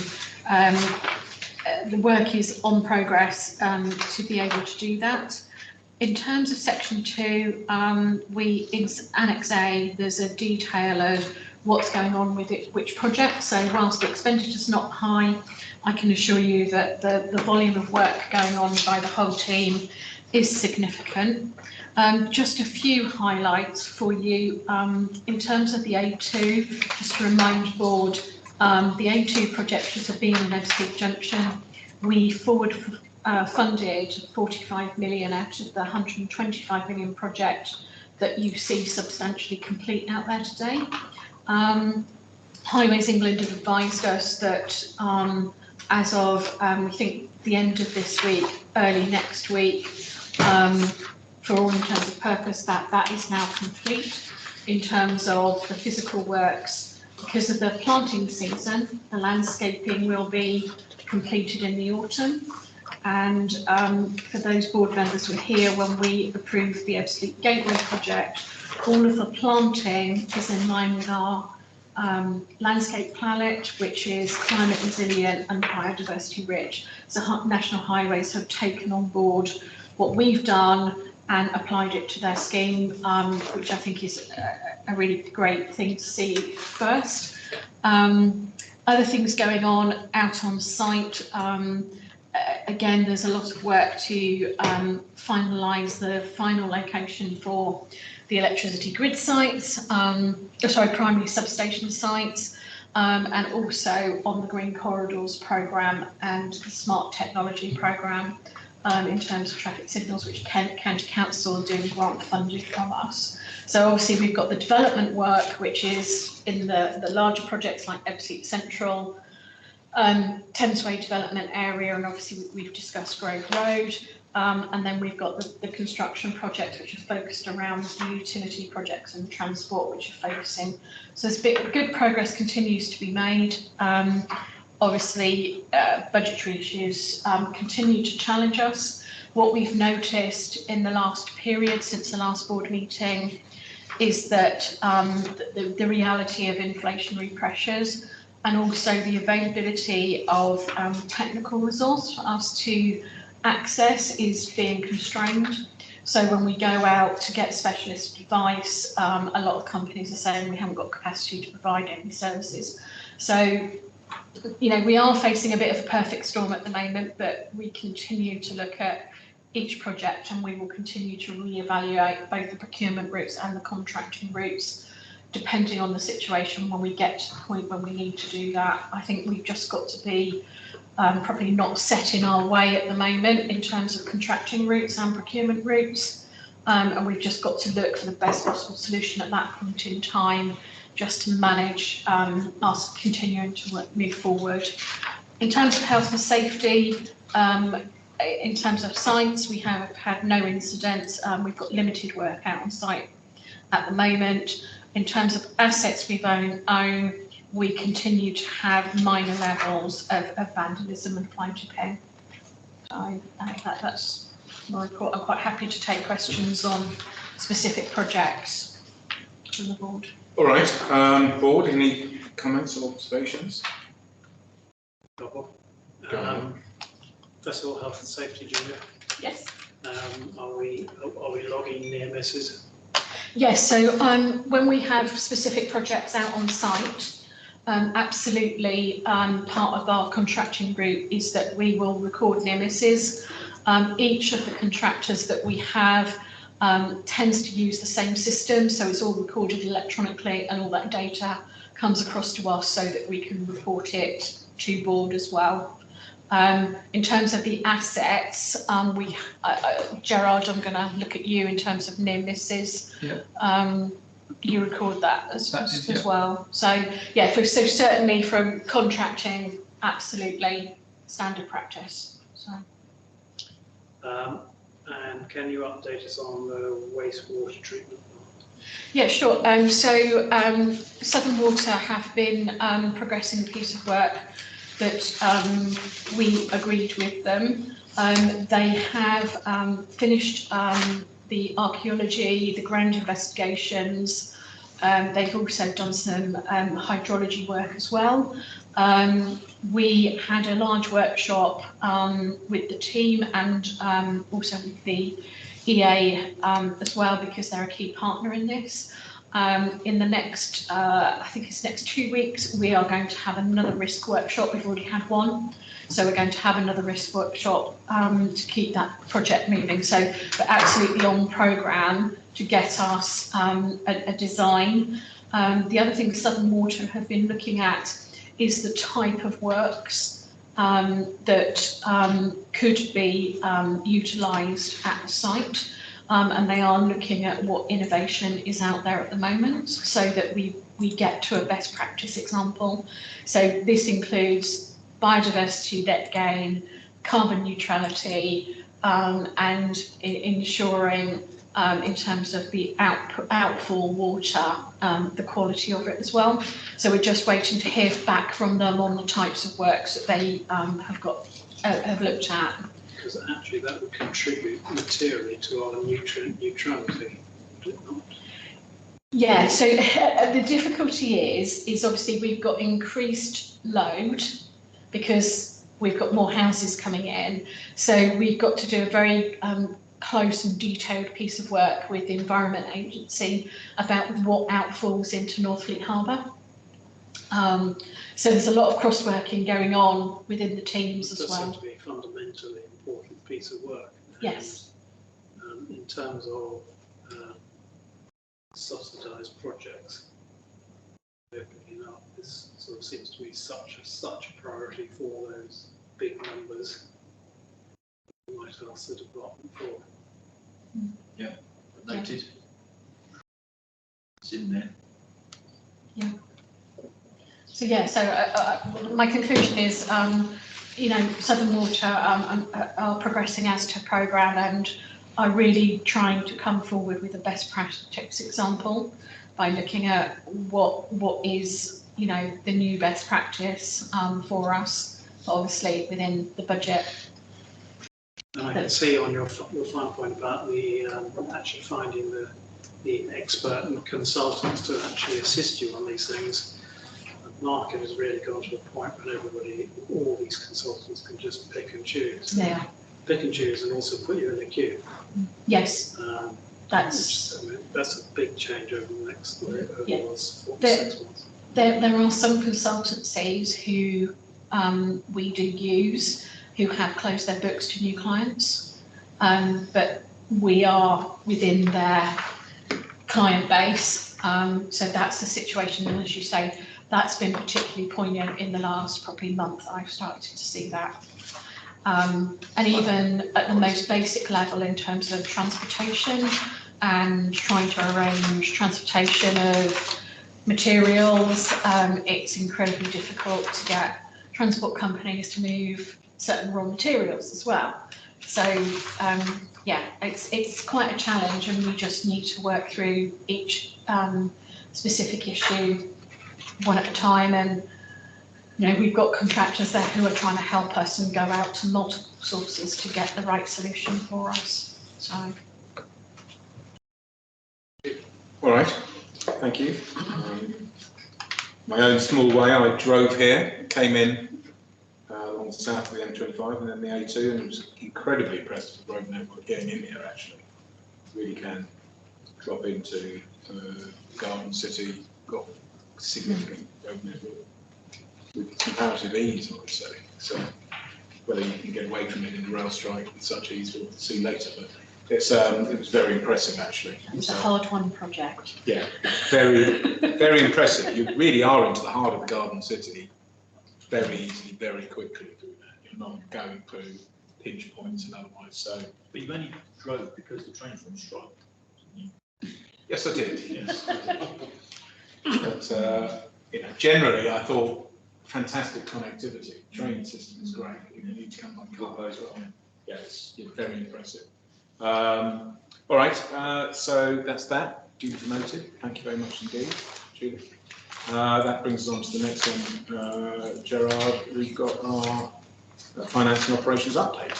the work is on progress to be able to do that. In terms of section 2, in Annex A, there's a detail of what's going on with it, which project. So whilst the expenditure is not high, I can assure you that the volume of work going on by the whole team is significant. Just a few highlights for you. In terms of the A2, just to remind the board, the A2 project is a beam in Ebbsfleet Junction. We forward funded 45 million out of the 125 million project that you see substantially complete out there today. Highways England have advised us that as of, we think, the end of this week, early next week, for all intents and purposes, that is now complete in terms of the physical works. Because of the planting season, the landscaping will be completed in the autumn. And for those board members who were here when we approved the Ebbsfleet Gateway project, all of the planting is in line with our landscape palette, which is climate resilient and biodiversity rich. So National Highways have taken on board what we've done and applied it to their scheme, which I think is a really great thing to see first. Other things going on out on site. Again, there's a lot of work to finalise the final location for the electricity grid sites, primary substation sites, and also on the Green Corridors programme and the Smart Technology programme in terms of traffic signals, which County Council are doing grant funded from us. So obviously we've got the development work, which is in the larger projects like Ebbsfleet Central, Thamesway development area, and obviously we've discussed Grove Road, and then we've got the construction projects which are focused around the utility projects and transport, which are focusing. So there's good progress continues to be made. Obviously budgetary issues continue to challenge us. What we've noticed in the last period since the last board meeting is that the reality of inflationary pressures and also the availability of technical resource for us to access is being constrained. So when we go out to get specialist advice, a lot of companies are saying we haven't got capacity to provide any services. So, you know, we are facing a bit of a perfect storm at the moment, but we continue to look at each project and we will continue to reevaluate both the procurement routes and the contracting routes, depending on the situation when we get to the point when we need to do that. I think we've just got to be probably not set in our way at the moment in terms of contracting routes and procurement routes. And we've just got to look for the best possible solution at that point in time, just to manage us continuing to move forward. In terms of health and safety, in terms of sites, we have had no incidents. We've got limited work out on site at the moment. In terms of assets we own, we continue to have minor levels of vandalism and fine tipping. So I think that's my report. I'm quite happy to take questions on specific projects from the board. All right, board, any comments or observations? First of all, health and safety, Julia. Yes. Are we logging near misses? Yes, so when we have specific projects out on site, absolutely part of our contracting route is that we will record near misses. Each of the contractors that we have tends to use the same system, so it's all recorded electronically and all that data comes across to us so that we can report it to board as well. In terms of the assets, Gerard, I'm going to look at you in terms of near misses. Yeah. You record that as well. So yeah, so certainly from contracting, absolutely standard practice. So. And can you update us on the wastewater treatment? Yeah, sure. So Southern Water have been progressing a piece of work that we agreed with them. They have finished the archaeology, the ground investigations. They've also done some hydrology work as well. We had a large workshop with the team and also with the EA as well, because they're a key partner in this. In the next, I think it's next 2 weeks, we are going to have another risk workshop. We've already had one, so we're going to have another risk workshop to keep that project moving. So we're absolutely on programme to get us a design. The other thing Southern Water have been looking at is the type of works that could be utilised at the site. And they are looking at what innovation is out there at the moment so that we get to a best practice example. So this includes biodiversity net gain, carbon neutrality, and ensuring in terms of the outfall water, the quality of it as well. So we're just waiting to hear back from them on the types of works that they have looked at. Because actually that would contribute materially to our nutrient neutrality, would it not? Yeah, so the difficulty is obviously we've got increased load because we've got more houses coming in. So we've got to do a very close and detailed piece of work with the Environment Agency about what outfalls into Northfleet Harbour. So there's a lot of cross-working going on within the teams as well. It does seem to be a fundamentally important piece of work. Yes. In terms of subsidised projects, opening up, this sort of seems to be such a priority for those big numbers. We might ask the department for. Yeah, noted. It's in there. Yeah. So yeah, so my conclusion is, you know, Southern Water are progressing as to programme and are really trying to come forward with a best practice example by looking at what is, you know, the new best practice for us, obviously within the budget. And I can see on your final point about the actually finding the expert and consultants to actually assist you on these things. The market has really gone to a point where all these consultants can just pick and choose. Yeah. Pick and choose and also put you in the queue. Yes. That's a big change over the next over the last 4 to 6 months. There are some consultancies who we do use who have closed their books to new clients, but we are within their client base. So that's the situation, and as you say, that's been particularly poignant in the last probably month. I've started to see that. And even at the most basic level in terms of transportation and trying to arrange transportation of materials, it's incredibly difficult to get transport companies to move certain raw materials as well. So yeah, it's quite a challenge, and we just need to work through each specific issue one at a time. And you know, we've got contractors there who are trying to help us and go out to multiple sources to get the right solution for us. So. All right, thank you. My own small way, I drove here, came in on the south of the M25 and then the A2, and was incredibly impressed with the road network getting in here. Actually, really can drop into Garden City, got significant road network with comparative ease, I would say. So whether you can get away from it in the rail strike with such ease, we'll see later. But it's it was very impressive, actually. It was a hard-won project. Yeah, very, very impressive. You really are into the heart of the Garden City very easily, very quickly doing that. You're not going through pinch points and otherwise. So, but you only drove because the trains were on strike. yes, I did. Yes. But you know, generally, I thought fantastic connectivity. Train system is great. You need to come by car as well. Yeah, it's very impressive. All right, so that's that. Duly noted. Thank you very much indeed, Julie. That brings us on to the next one. Gerard, we've got our finance and operations update.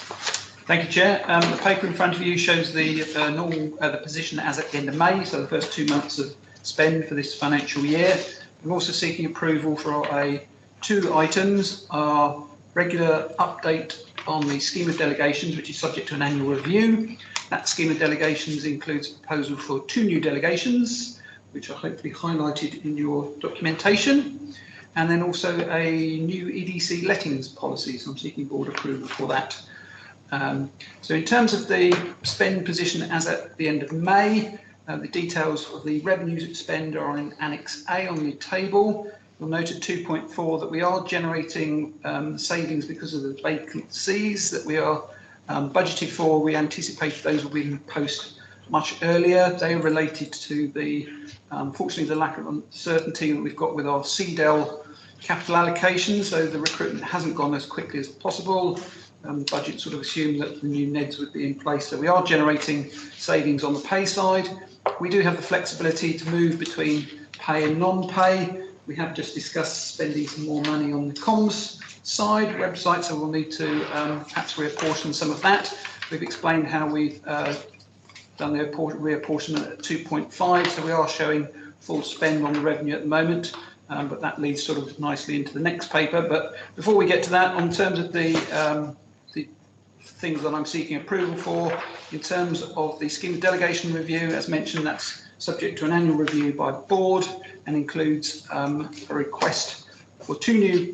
Thank you, Chair. The paper in front of you shows the the position as at the end of May, so the first 2 months of spend for this financial year. We're also seeking approval for two items: our regular update on the scheme of delegations, which is subject to an annual review. That scheme of delegations includes a proposal for 2 new delegations, which are hopefully highlighted in your documentation, and then also a new EDC lettings policy, so I'm seeking board approval for that. So in terms of the spend position as at the end of May, the details of the revenues expend are in Annex A on the table. You'll note at 2.4 that we are generating savings because of the vacancies that we are budgeted for. We anticipate those will be in post much earlier. They are related to the, unfortunately, the lack of uncertainty that we've got with our CDEL capital allocation, so the recruitment hasn't gone as quickly as possible. Budget sort of assumed that the new NEDs would be in place, so we are generating savings on the pay side. We do have the flexibility to move between pay and non-pay. We have just discussed spending some more money on the comms side, websites, so we'll need to perhaps reapportion some of that. We've explained how we've done the reapportionment at 2.5, so we are showing full spend on the revenue at the moment, but that leads sort of nicely into the next paper. But before we get to that, in terms of the things that I'm seeking approval for, in terms of the scheme delegation review, as mentioned, that's subject to an annual review by the board and includes a request for 2 new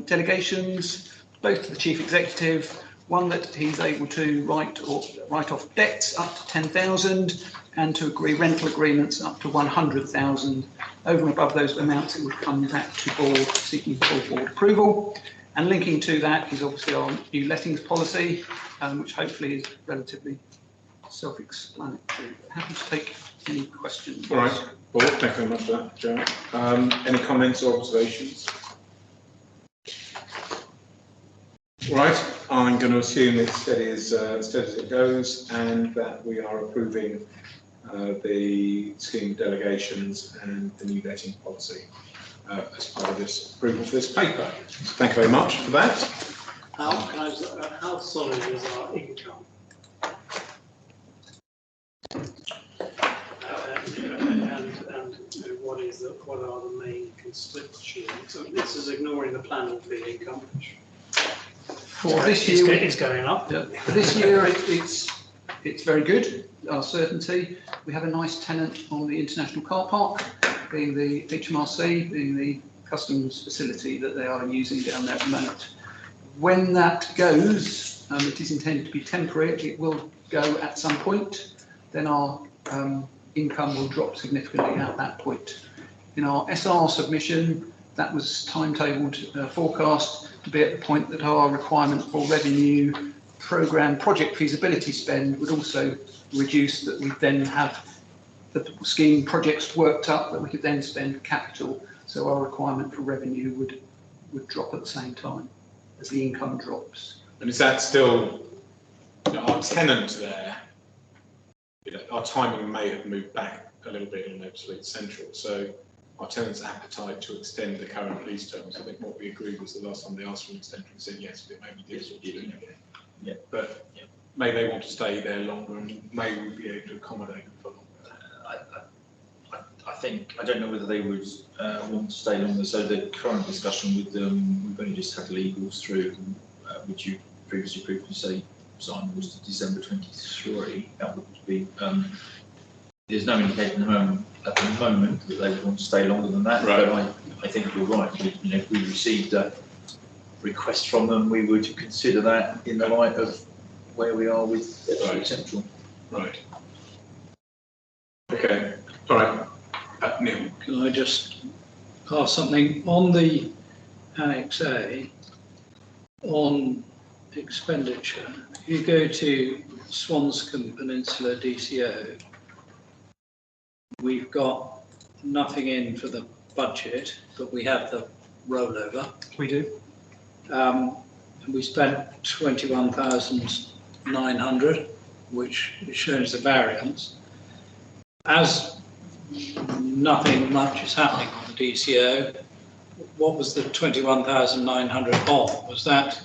delegations, both to the chief executive, one that he's able to write off debts up to 10,000 and to agree rental agreements up to 100,000. Over and above those amounts, it would come back to board seeking full board approval. And linking to that is obviously our new lettings policy, which hopefully is relatively self-explanatory. Happy to take any questions. All right, Paul, thank you very much for that, Joe. Any comments or observations? Right, I'm going to assume it's steady as it goes, and that we are approving the scheme delegations and the new letting policy as part of this approval for this paper. Thank you very much for that. How solid is our income? And what are the main constituents? So this is ignoring the planning fee income, which for this year, it's going up. Yeah. For this year, it's very good. Our certainty. We have a nice tenant on the international car park, being the HMRC, being the customs facility that they are using down there at the moment. When that goes, it is intended to be temporary. It will go at some point. Then our income will drop significantly at that point. In our SR submission, that was timetabled forecast to be at the point that our requirement for revenue programme project feasibility spend would also reduce, that we then have the scheme projects worked up that we could then spend capital, so our requirement for revenue would drop at the same time as the income drops. And is that still, our tenant there, our timing may have moved back a little bit in Ebbsfleet Central, so our tenant's appetite to extend the current lease terms, I think what we agreed was the last time they asked for an extension, we said yes, but maybe this will do it again. Yeah. But may they want to stay there longer, and may we be able to accommodate them for longer? I think, I don't know whether they would want to stay longer. So the current discussion with them, we've only just had legals through, which you previously approved to say sign was to December 23. That would be, there's no indication at the moment that they would want to stay longer than that. Right. But I think you're right. If we received a request from them, we would consider that in the light of where we are with Ebbsfleet Central. Right. Okay. All right. Neil. Can I just ask something on the Annex A on expenditure? If you go to Swanscombe Peninsula DCO, we've got nothing in for the budget, but we have the rollover. We do. And we spent 21,900, which is shown as a variance. As nothing much is happening on the DCO, what was the 21,900 on? Was that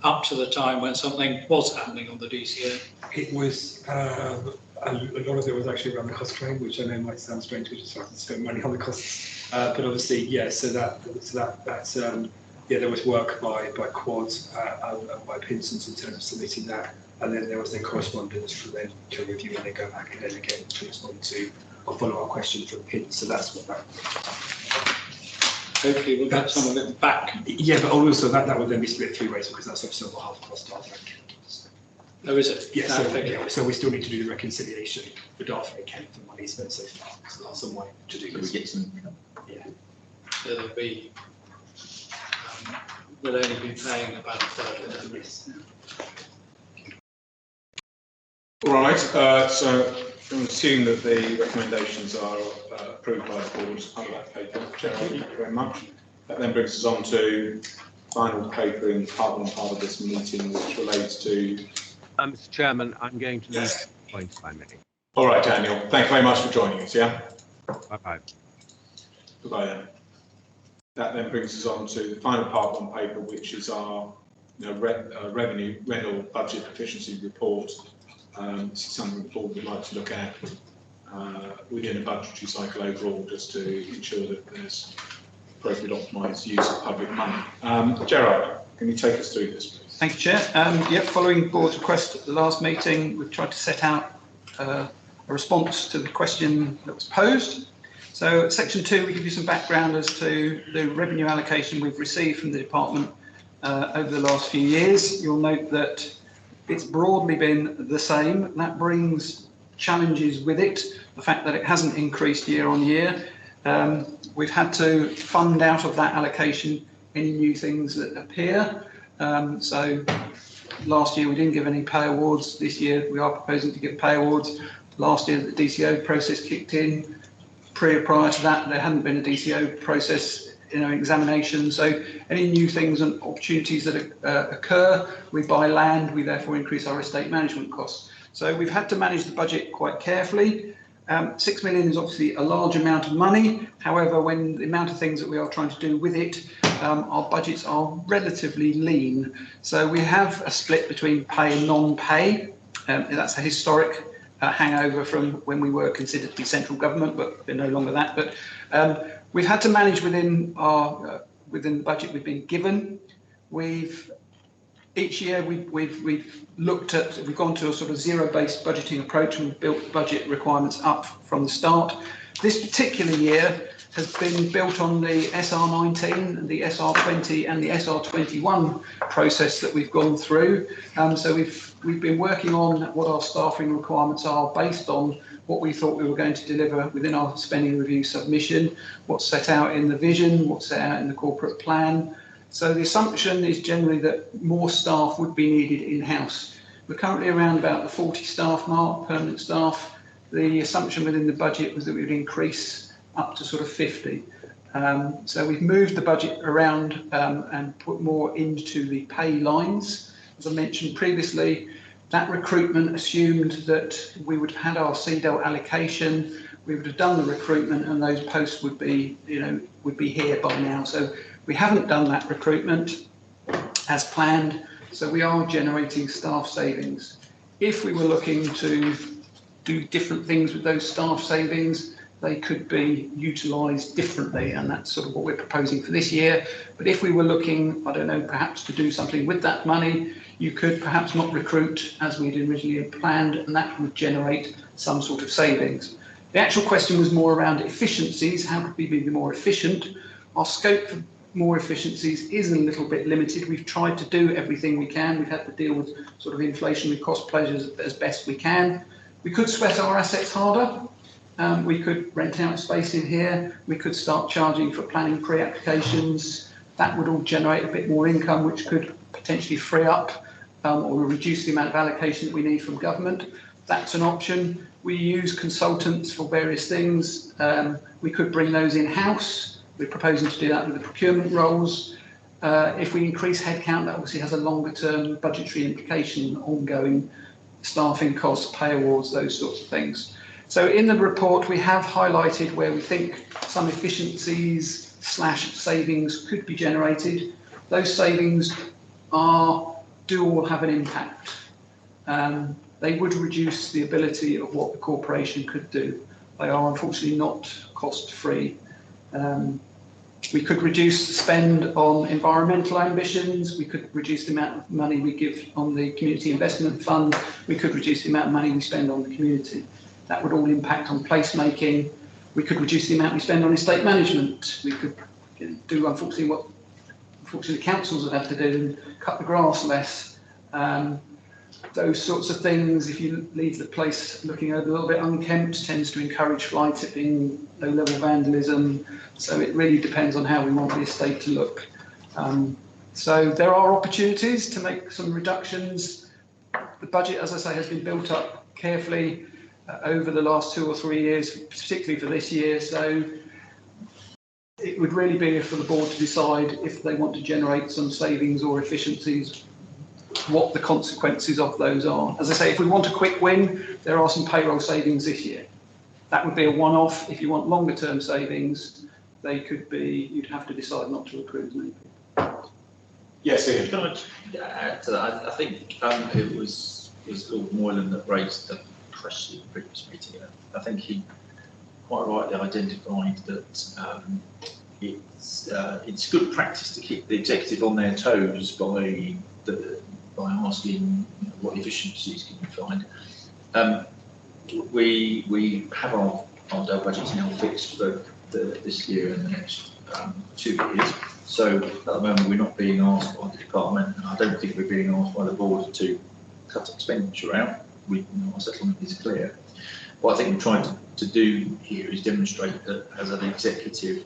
up to the time when something was happening on the DCO? It was, a lot of it was actually around the cost claim, which I know might sound strange, which is starting to spend money on the costs. But obviously, yeah, there was work by Quads and by Pinsons in terms of submitting that. And then there was then correspondence for them to review and then go back and then again to respond to a follow-up question from Pins. So that's what that. Hopefully we'll get some of it back. Yeah, but also that would then be split 3 ways, because that's obviously on behalf of cost data. Oh, is it? Yeah, so we still need to do the reconciliation for Dartford and Kent for money spent so far. So that's some way to do So this. we get some. Yeah. So there'll be, we'll only be paying about a third of it. Yes. All right. So I'm assume that the recommendations are approved by the board as part of that paper. Gerald, thank you very much. That then brings us on to final paper in part one part of this meeting, which relates to. Mr. Chairman, I'm going to leave the point if I may. All right, Daniel. Thank you very much for joining us. Yeah. Bye-bye. Goodbye then. That then brings us on to the final part one paper, which is our revenue rental budget efficiency report. This is something the board would like to look at within a budgetary cycle overall, just to ensure that there's appropriate optimised use of public money. Gerard, can you take us through this, please? Thank you, Chair. Following board's request at the last meeting, we've tried to set out a response to the question that was posed. So at section 2, we give you some background as to the revenue allocation we've received from the department over the last few years. You'll note that it's broadly been the same. That brings challenges with it, the fact that it hasn't increased year on year. We've had to fund out of that allocation any new things that appear. So last year we didn't give any pay awards. This year we are proposing to give pay awards. Last year the DCO process kicked in. Prior to that, there hadn't been a DCO process, examination. So any new things and opportunities that occur, we buy land, we therefore increase our estate management costs. So we've had to manage the budget quite carefully. 6 million is obviously a large amount of money. However, when the amount of things that we are trying to do with it, our budgets are relatively lean. So we have a split between pay and non-pay. That's a historic hangover from when we were considered to be central government, but we're no longer that. But we've had to manage within the budget we've been given. Each year we've gone to a sort of zero-based budgeting approach, and we've built budget requirements up from the start. This particular year has been built on the SR19, the SR20 and the SR21 process that we've gone through. So we've been working on what our staffing requirements are based on what we thought we were going to deliver within our spending review submission, what's set out in the vision, what's set out in the corporate plan. So the assumption is generally that more staff would be needed in-house. We're currently around about the 40 staff mark, permanent staff. The assumption within the budget was that we would increase up to sort of 50. So we've moved the budget around and put more into the pay lines. As I mentioned previously, that recruitment assumed that we would have had our CDEL allocation, we would have done the recruitment, and those posts would be here by now. So we haven't done that recruitment as planned, so we are generating staff savings. If we were looking to do different things with those staff savings, they could be utilised differently, and that's sort of what we're proposing for this year. But if we were looking, I don't know, perhaps to do something with that money, you could perhaps not recruit as we'd originally planned, and that would generate some sort of savings. The actual question was more around efficiencies. How could we be more efficient? Our scope for more efficiencies is a little bit limited. We've tried to do everything we can. We've had to deal with sort of inflationary cost pressures as best we can. We could sweat our assets harder. We could rent out space in here. We could start charging for planning pre-applications. That would all generate a bit more income, which could potentially free up or reduce the amount of allocation that we need from government. That's an option. We use consultants for various things. We could bring those in-house. We're proposing to do that with the procurement roles. If we increase headcount, that obviously has a longer-term budgetary implication, ongoing staffing costs, pay awards, those sorts of things. So in the report, we have highlighted where we think some efficiencies / savings could be generated. Those savings do all have an impact. They would reduce the ability of what the corporation could do. They are unfortunately not cost-free. We could reduce the spend on environmental ambitions. We could reduce the amount of money we give on the community investment fund. We could reduce the amount of money we spend on the community. That would all impact on placemaking. We could reduce the amount we spend on estate management. We could do, unfortunately, what the councils have had to do and cut the grass less. Those sorts of things, if you leave the place looking a little bit unkempt, tends to encourage fly tipping, low-level vandalism. So it really depends on how we want the estate to look. So there are opportunities to make some reductions. The budget, as I say, has been built up carefully over the last 2 or 3 years, particularly for this year. So it would really be for the board to decide if they want to generate some savings or efficiencies, what the consequences of those are. As I say, if we want a quick win, there are some payroll savings this year. That would be a one-off. If you want longer term savings, they could be, you'd have to decide not to recruit as many people. Yes, Ian. Can I just add to that? I think it was Lord Moylan that raised the question in the previous meeting. I think he quite rightly identified that it's good practice to keep the executive on their toes by asking what efficiencies can you find. We have our DEL budgets now fixed for this year and the next 2 years. So at the moment we're not being asked by the department, and I don't think we're being asked by the board to cut expenditure out. Our settlement is clear. What I think we're trying to do here is demonstrate that as an executive,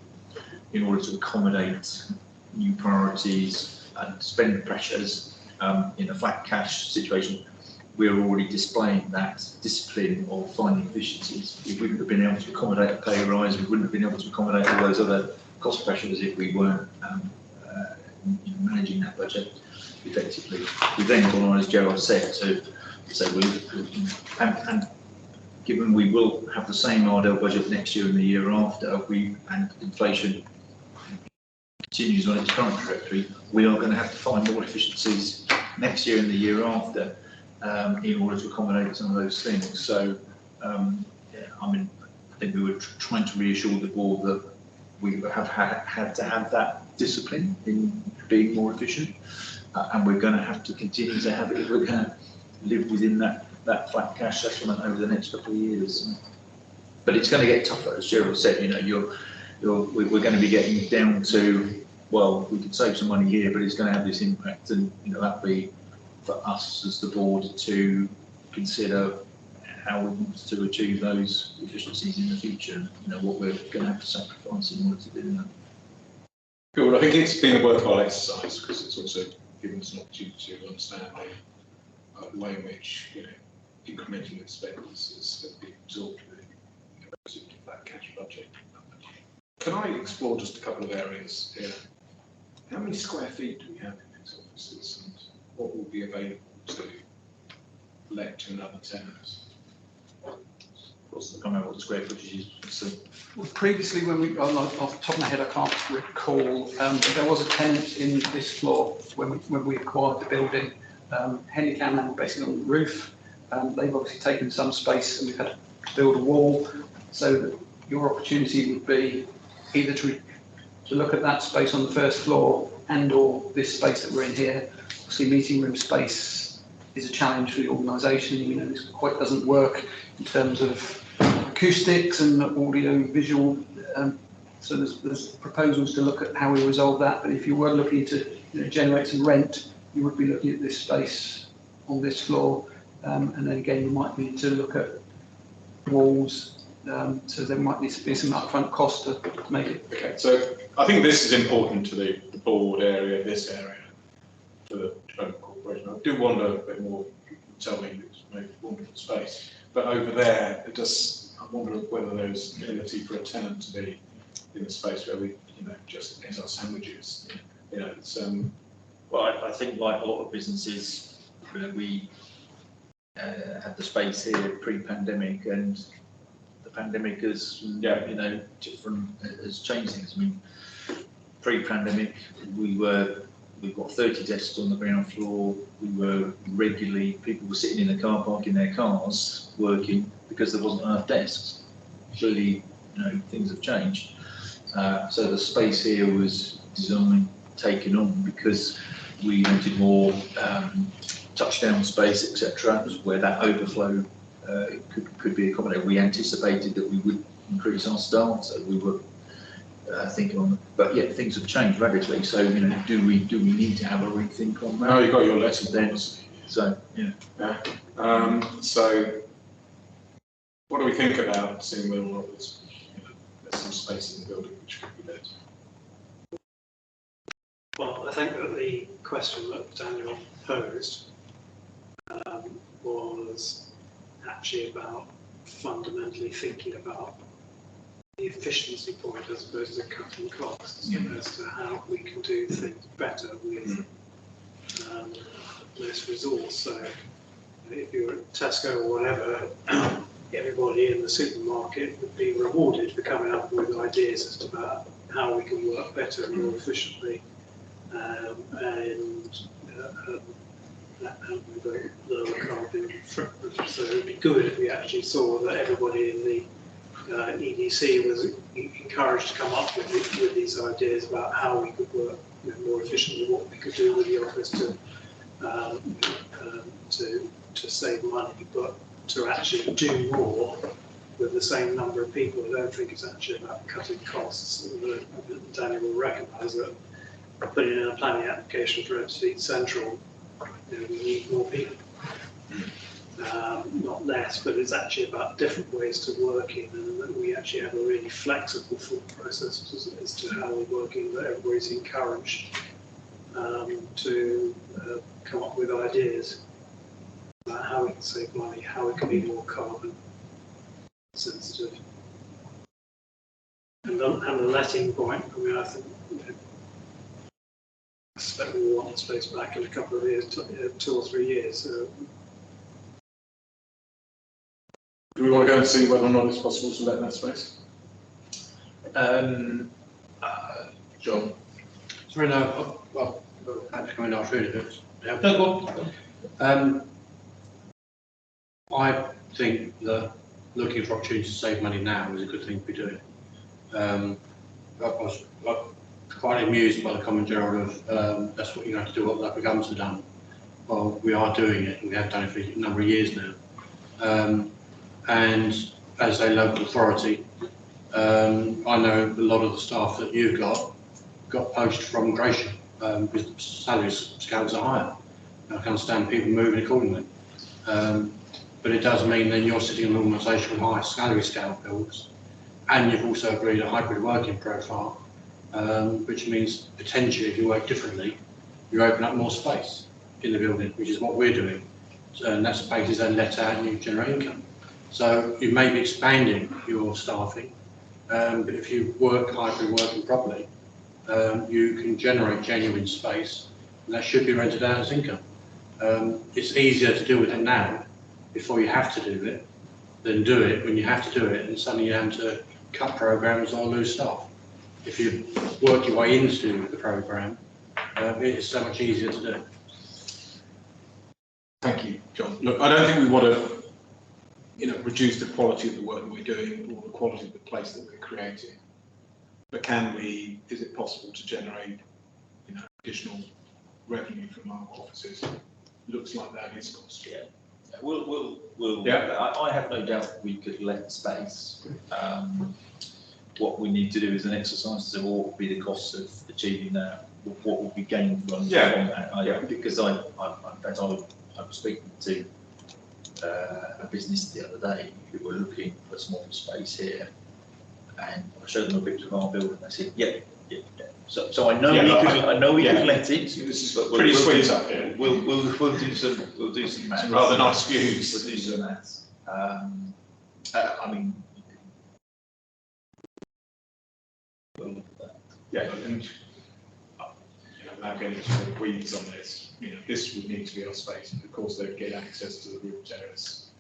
in order to accommodate new priorities and spend pressures in a flat cash situation, we're already displaying that discipline of finding efficiencies. We wouldn't have been able to accommodate a pay rise, we wouldn't have been able to accommodate all those other cost pressures if we weren't managing that budget effectively. We've then gone on, as Gerald said, to say and given we will have the same RDEL budget next year and the year after, and inflation continues on its current trajectory, we are going to have to find more efficiencies next year and the year after in order to accommodate some of those things. So, I think we were trying to reassure the board that we have had to have that discipline in being more efficient, and we're going to have to continue to have it if we're going to live within that flat cash settlement over the next couple of years. But it's going to get tougher, as Gerald said. We're going to be getting down to, well, we could save some money here, but it's going to have this impact, and that'll be for us as the board to consider how we want to achieve those efficiencies in the future. What we're going to have to sacrifice in order to do that. Good. I think it's been a worthwhile exercise because it's also given us an opportunity to understand the way in which incremental expenses have been absorbed within that cash budget. Can I explore just a couple of areas here? How many square feet do we have in these offices, and what will be available to let to another tenant? What's the comment? What the square footage is? Well, previously, when we, off the top of my head, I can't recall, there was a tenant in this floor when we acquired the building. Henry Cameron were basically on the roof. They've obviously taken some space, and we've had to build a wall. So that your opportunity would be either to look at that space on the first floor and/or this space that we're in here. Obviously, meeting room space is a challenge for the organisation. This quite doesn't work in terms of acoustics and audio visual. So there's proposals to look at how we resolve that. But if you were looking to generate some rent, you would be looking at this space on this floor. And then again, you might need to look at walls. So there might need to be some upfront cost to make it. Okay, so I think this is important to the board area, this area, for the Development Corporation. I do wonder a bit more. Tell me it's maybe wonderful space, but over there, I wonder whether there's ability for a tenant to be in a space where we, just get our sandwiches. Well, I think like a lot of businesses, we had the space here pre-pandemic, and the pandemic has, has changed things. I mean, pre-pandemic, we've got 30 desks on the ground floor. We were people were sitting in the car park in their cars working because there wasn't enough desks. Clearly, things have changed. So the space here was designed, taken on because we wanted more touchdown space, etc., where that overflow could be accommodated. We anticipated that we would increase our staff, so we were thinking on. But yeah, things have changed radically. So do we need to have a rethink on that? No, you've got your lesson then. So yeah. So what do we think about seeing whether there's some space in the building which could be better? Well, I think that the question that Daniel posed was actually about fundamentally thinking about the efficiency point as opposed to cutting costs as to how we can do things better with less resource. So if you're at Tesco or whatever, everybody in the supermarket would be rewarded for coming up with ideas as to about how we can work better and more efficiently, and with a lower carbon footprint. So it would be good if we actually saw that everybody in the EDC was encouraged to come up with these ideas about how we could work more efficiently, what we could do with the office to save money, but to actually do more with the same number of people. I don't think it's actually about cutting costs. Daniel will recognise that putting in a planning application for Ebbsfleet Central, we need more people. Not less, but it's actually about different ways to working, and that we actually have a really flexible thought process as to how we're working, that everybody's encouraged to come up with ideas about how we can save money, how we can be more carbon sensitive. And the letting point, I mean, I think I suspect we want the space back in a couple of years, 2 or 3 years. So. Do we want to go and see whether or not it's possible to let that space? John? Sorry, no, well, I had to come in after it. I think that looking for opportunities to save money now is a good thing to be doing. I was quite amused by the comment, Gerald, of that's what you have to do, what local governments have done. Well, we are doing it, and we have done it for a number of years now. And as a local authority, I know a lot of the staff that you've got poached from Gratian because the salary scales are higher. I can understand people moving accordingly. But it does mean then you're sitting in an organisation with higher salary scale bills, and you've also agreed a hybrid working profile, which means potentially if you work differently, you open up more space in the building, which is what we're doing. So, and that space is then let out and you generate income. So you may be expanding your staffing, but if you work hybrid working properly, you can generate genuine space, and that should be rented out as income. It's easier to deal with it now, before you have to do it, than do it when you have to do it, and suddenly you have to cut programs or lose staff. If you work your way into the program, it's so much easier to do. Thank you, John. Look, I don't think we want to reduce the quality of the work that we're doing or the quality of the place that we're creating. But is it possible to generate, additional revenue from our offices? Looks like that is possible. Yeah. We'll I have no doubt we could let space. What we need to do is an exercise to say, what would be the cost of achieving that? What would be gained from that? Because I was speaking to a business the other day who were looking for small space here, and I showed them a picture of our building. They said, "Yeah." So I know we could let it. This is pretty sweet up here. We'll do some maths. Rather nice views. We'll do some maths. I mean. Yeah, and without getting into the weeds on this, this would need to be our space. Of course, they'd get access to the roof terrace.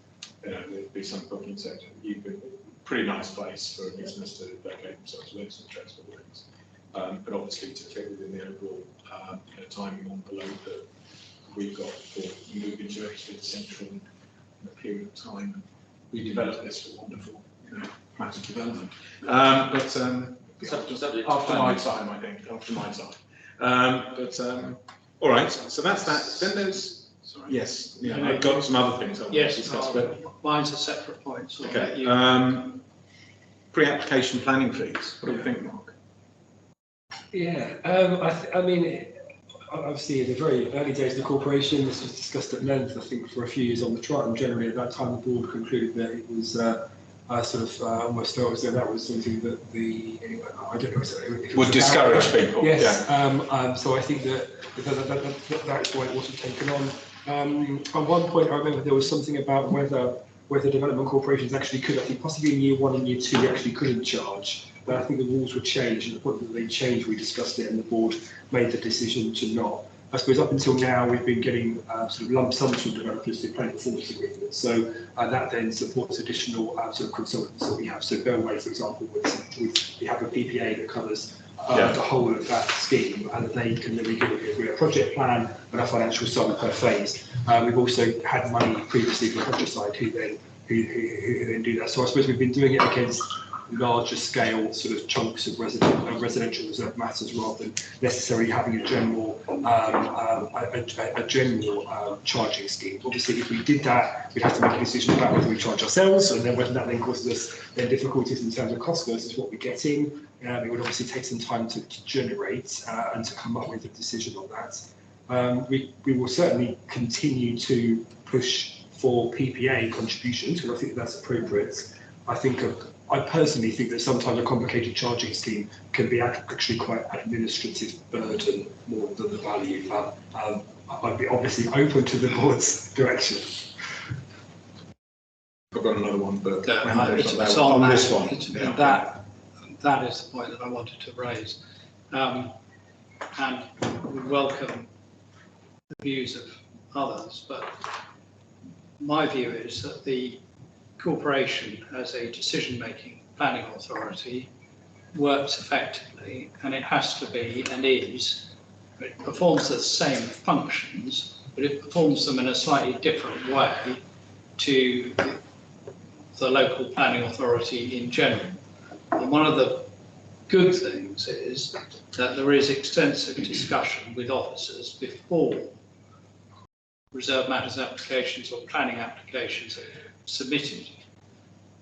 There'd be some booking sector. You've been a pretty nice place for a business to locate themselves with some transport links. But obviously to fit within the overall timing envelope that we've got before we move into Ebbsfleet Central in a period of time. We developed this for wonderful plans of development. After my time, I think. After my time. All right. So that's that. Then there's. Sorry. Yes. Yeah. I've got some other things I want to discuss. But mine's a separate point. So okay. Pre-application planning fees. What do we think, Mark? Yeah. I mean, obviously, in the very early days of the corporation, this was discussed at length. I think for a few years on the trot, and generally at that time, the board concluded that it was. Almost felt as though that was something that I don't know if it would discourage people. Yes. Yeah. So I think that's why it wasn't taken on. At one point, I remember there was something about whether whether development corporations actually could. I think possibly in year 1 and year 2 they actually couldn't charge, but I think the rules would change, and the point that they changed, we discussed it, and the board made the decision to not. I suppose up until now we've been getting sort of lump sums from developers through planning performance agreements, so that then supports additional sort of consultants that we have. So Bellway, for example, we have a PPA that covers the whole of that scheme, and they can then give a project plan and a financial sum per phase. We've also had money previously from Countryside who then do that. So I suppose we've been doing it against larger scale sort of chunks of residential reserve matters rather than necessarily having a general charging scheme. Obviously, if we did that, we'd have to make a decision about whether we charge ourselves, and then whether that then causes us then difficulties in terms of cost versus what we get in. It would obviously take some time to generate and to come up with a decision on that. We will certainly continue to push for PPA contributions because I think that's appropriate. I personally think that sometimes a complicated charging scheme can be actually quite an administrative burden more than the value, but I'd be obviously open to the board's direction. I've got another one, but it's on this one. That is the point that I wanted to raise. And we welcome the views of others, but my view is that the corporation as a decision-making planning authority works effectively, and it has to be and is. It performs the same functions, but it performs them in a slightly different way to the local planning authority in general. And one of the good things is that there is extensive discussion with officers before reserve matters applications or planning applications are submitted,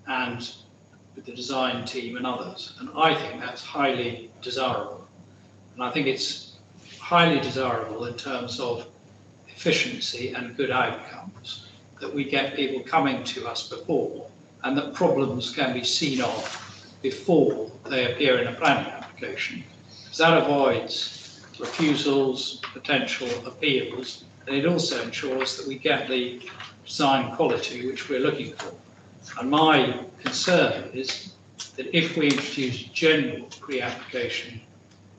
and with the design team and others. And I think that's highly desirable. And I think it's highly desirable in terms of efficiency and good outcomes, that we get people coming to us before, and that problems can be seen off before they appear in a planning application. Because that avoids refusals, potential appeals, and it also ensures that we get the design quality which we're looking for. And my concern is that if we introduce general pre-application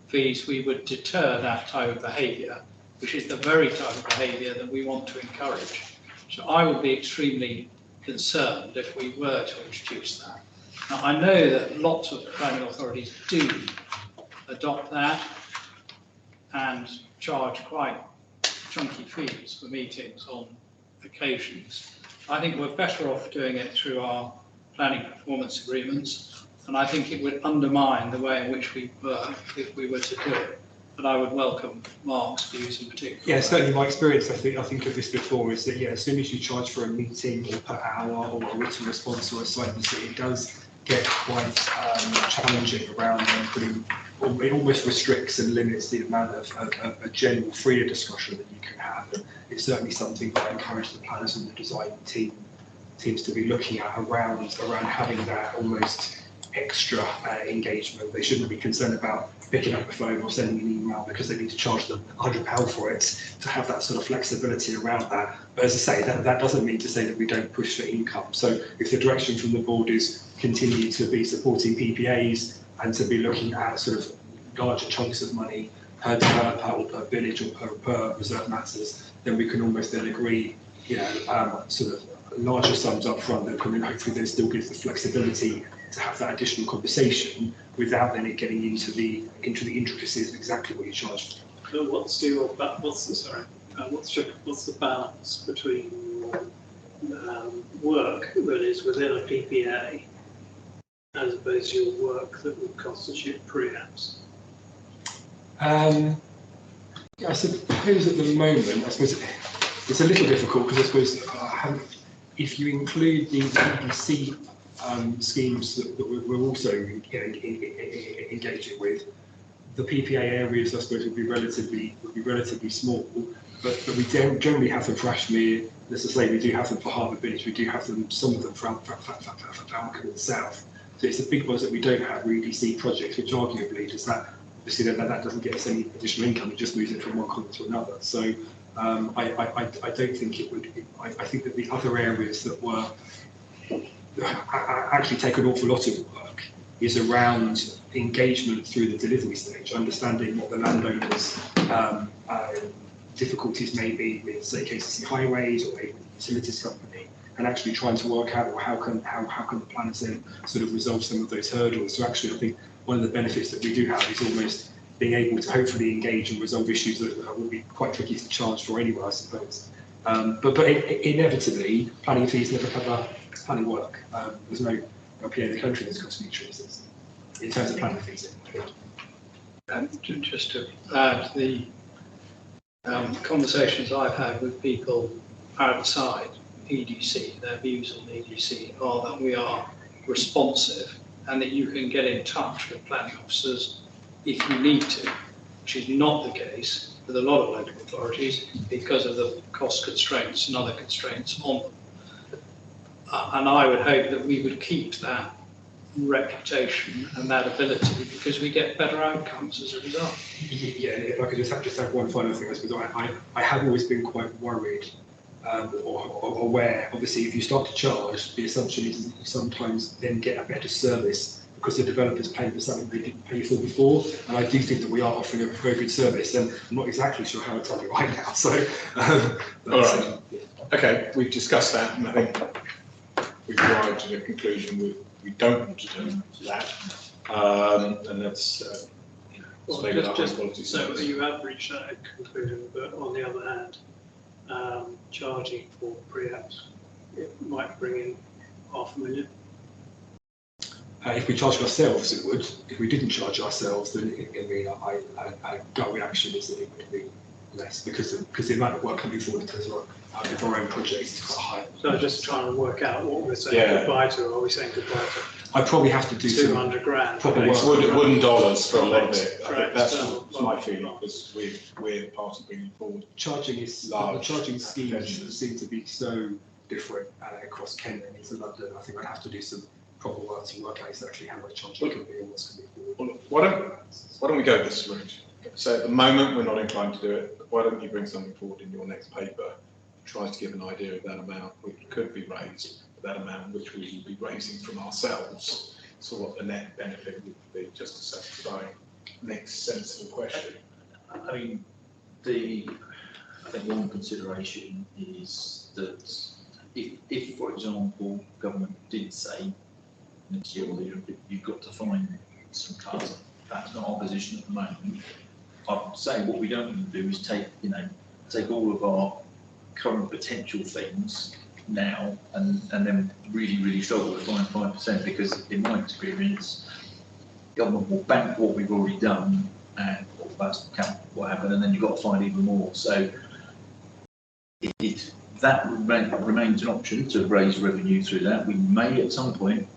fees, we would deter that type of behaviour, which is the very type of behaviour that we want to encourage. So I would be extremely concerned if we were to introduce that. Now, I know that lots of planning authorities do adopt that and charge quite chunky fees for meetings on occasions. I think we're better off doing it through our planning performance agreements, and I think it would undermine the way in which we work if we were to do it. But I would welcome Mark's views in particular. Yeah, certainly my experience, I think of this before, is that as soon as you charge for a meeting or per hour or a written response or a site visit, it does get quite challenging around putting, it almost restricts and limits the amount of a general freer discussion that you can have. And it's certainly something that I encourage the planners and the design teams to be looking at around having that almost extra engagement. They shouldn't be concerned about picking up the phone or sending an email because they need to charge them £100 for it, to have that sort of flexibility around that. But as I say, that doesn't mean to say that we don't push for income. So if the direction from the board is continue to be supporting PPAs and to be looking at sort of larger chunks of money per developer or per village or per reserve matters, then we can almost then agree, sort of larger sums up front that can then hopefully then still give the flexibility to have that additional conversation without then it getting into the intricacies of exactly what you charge for. So what's the balance between work that is within a PPA as opposed to your work that would constitute pre-apps? I suppose at the moment, it's a little difficult because I suppose if you include the EPC schemes that we're also engaging with, the PPA areas I suppose would be relatively small, but we generally have them for Ashmere. As I say, we do have them for Harbour Village. We do have them, some of them for Falcon and South. So it's the big ones that we don't have EPC projects, which arguably does that. Obviously, that doesn't get us any additional income. It just moves it from one column to another. So I don't think it would. I think that the other areas that were actually take an awful lot of work is around engagement through the delivery stage, understanding what the landowner's difficulties may be with, say, KCC Highways or maybe the utilities company, and actually trying to work out, well, how can the planners then sort of resolve some of those hurdles. So actually, I think one of the benefits that we do have is almost being able to hopefully engage and resolve issues that would be quite tricky to charge for anyway, I suppose. But inevitably, planning fees never cover planning work. There's no LPA in the country that's got speech trees in terms of planning fees. Just to add, the conversations I've had with people outside EDC, their views on EDC are that we are responsive and that you can get in touch with planning officers if you need to, which is not the case with a lot of local authorities because of the cost constraints and other constraints on them. And I would hope that we would keep that reputation and that ability because we get better outcomes as a result. Yeah, and if I could just have one final thing, I suppose I have always been quite worried or aware. Obviously, if you start to charge, the assumption is that you sometimes then get a better service because the developers pay for something they didn't pay for before. And I do think that we are offering a very good service, and I'm not exactly sure how to tell you right now. So, all right. Okay, we've discussed that, and I think we've arrived to the conclusion we don't want to do that, and that's stay with our high quality So service. you have reached that conclusion, but on the other hand, charging for pre-apps, it might bring in $500,000. If we charge ourselves, it would. If we didn't charge ourselves, then our gut reaction is that it would be less because the amount of work coming forward to us of our own projects is quite high. So just trying to work out what we're saying goodbye to. Are we saying goodbye to I probably have to do $200,000? proper work. It's wooden dollars for a lot of it. I think that's External my feeling because we're part of bringing forward. Charging is the charging schemes seem to be so different across Kent and into London. I think I'd have to do some proper work to work out exactly how much charging can be and what's going to be forward. Why don't we go this route? So at the moment we're not inclined to do it. But why don't you bring something forward in your next paper? Try to give an idea of that amount which could be raised, that amount which we will be raising from ourselves. So what the net benefit would be, just to satisfy next sensible question. I mean, I think one consideration is that if for example, government did say next year, well, you've got to find some cuts. That's not our position at the moment. I would say what we don't want to do is take all of our current potential things now and then really struggle to find 5%, because in my experience, government will bank what we've already done and that's what happened, and then you've got to find even more. So that remains an option to raise revenue through that. We may at some point,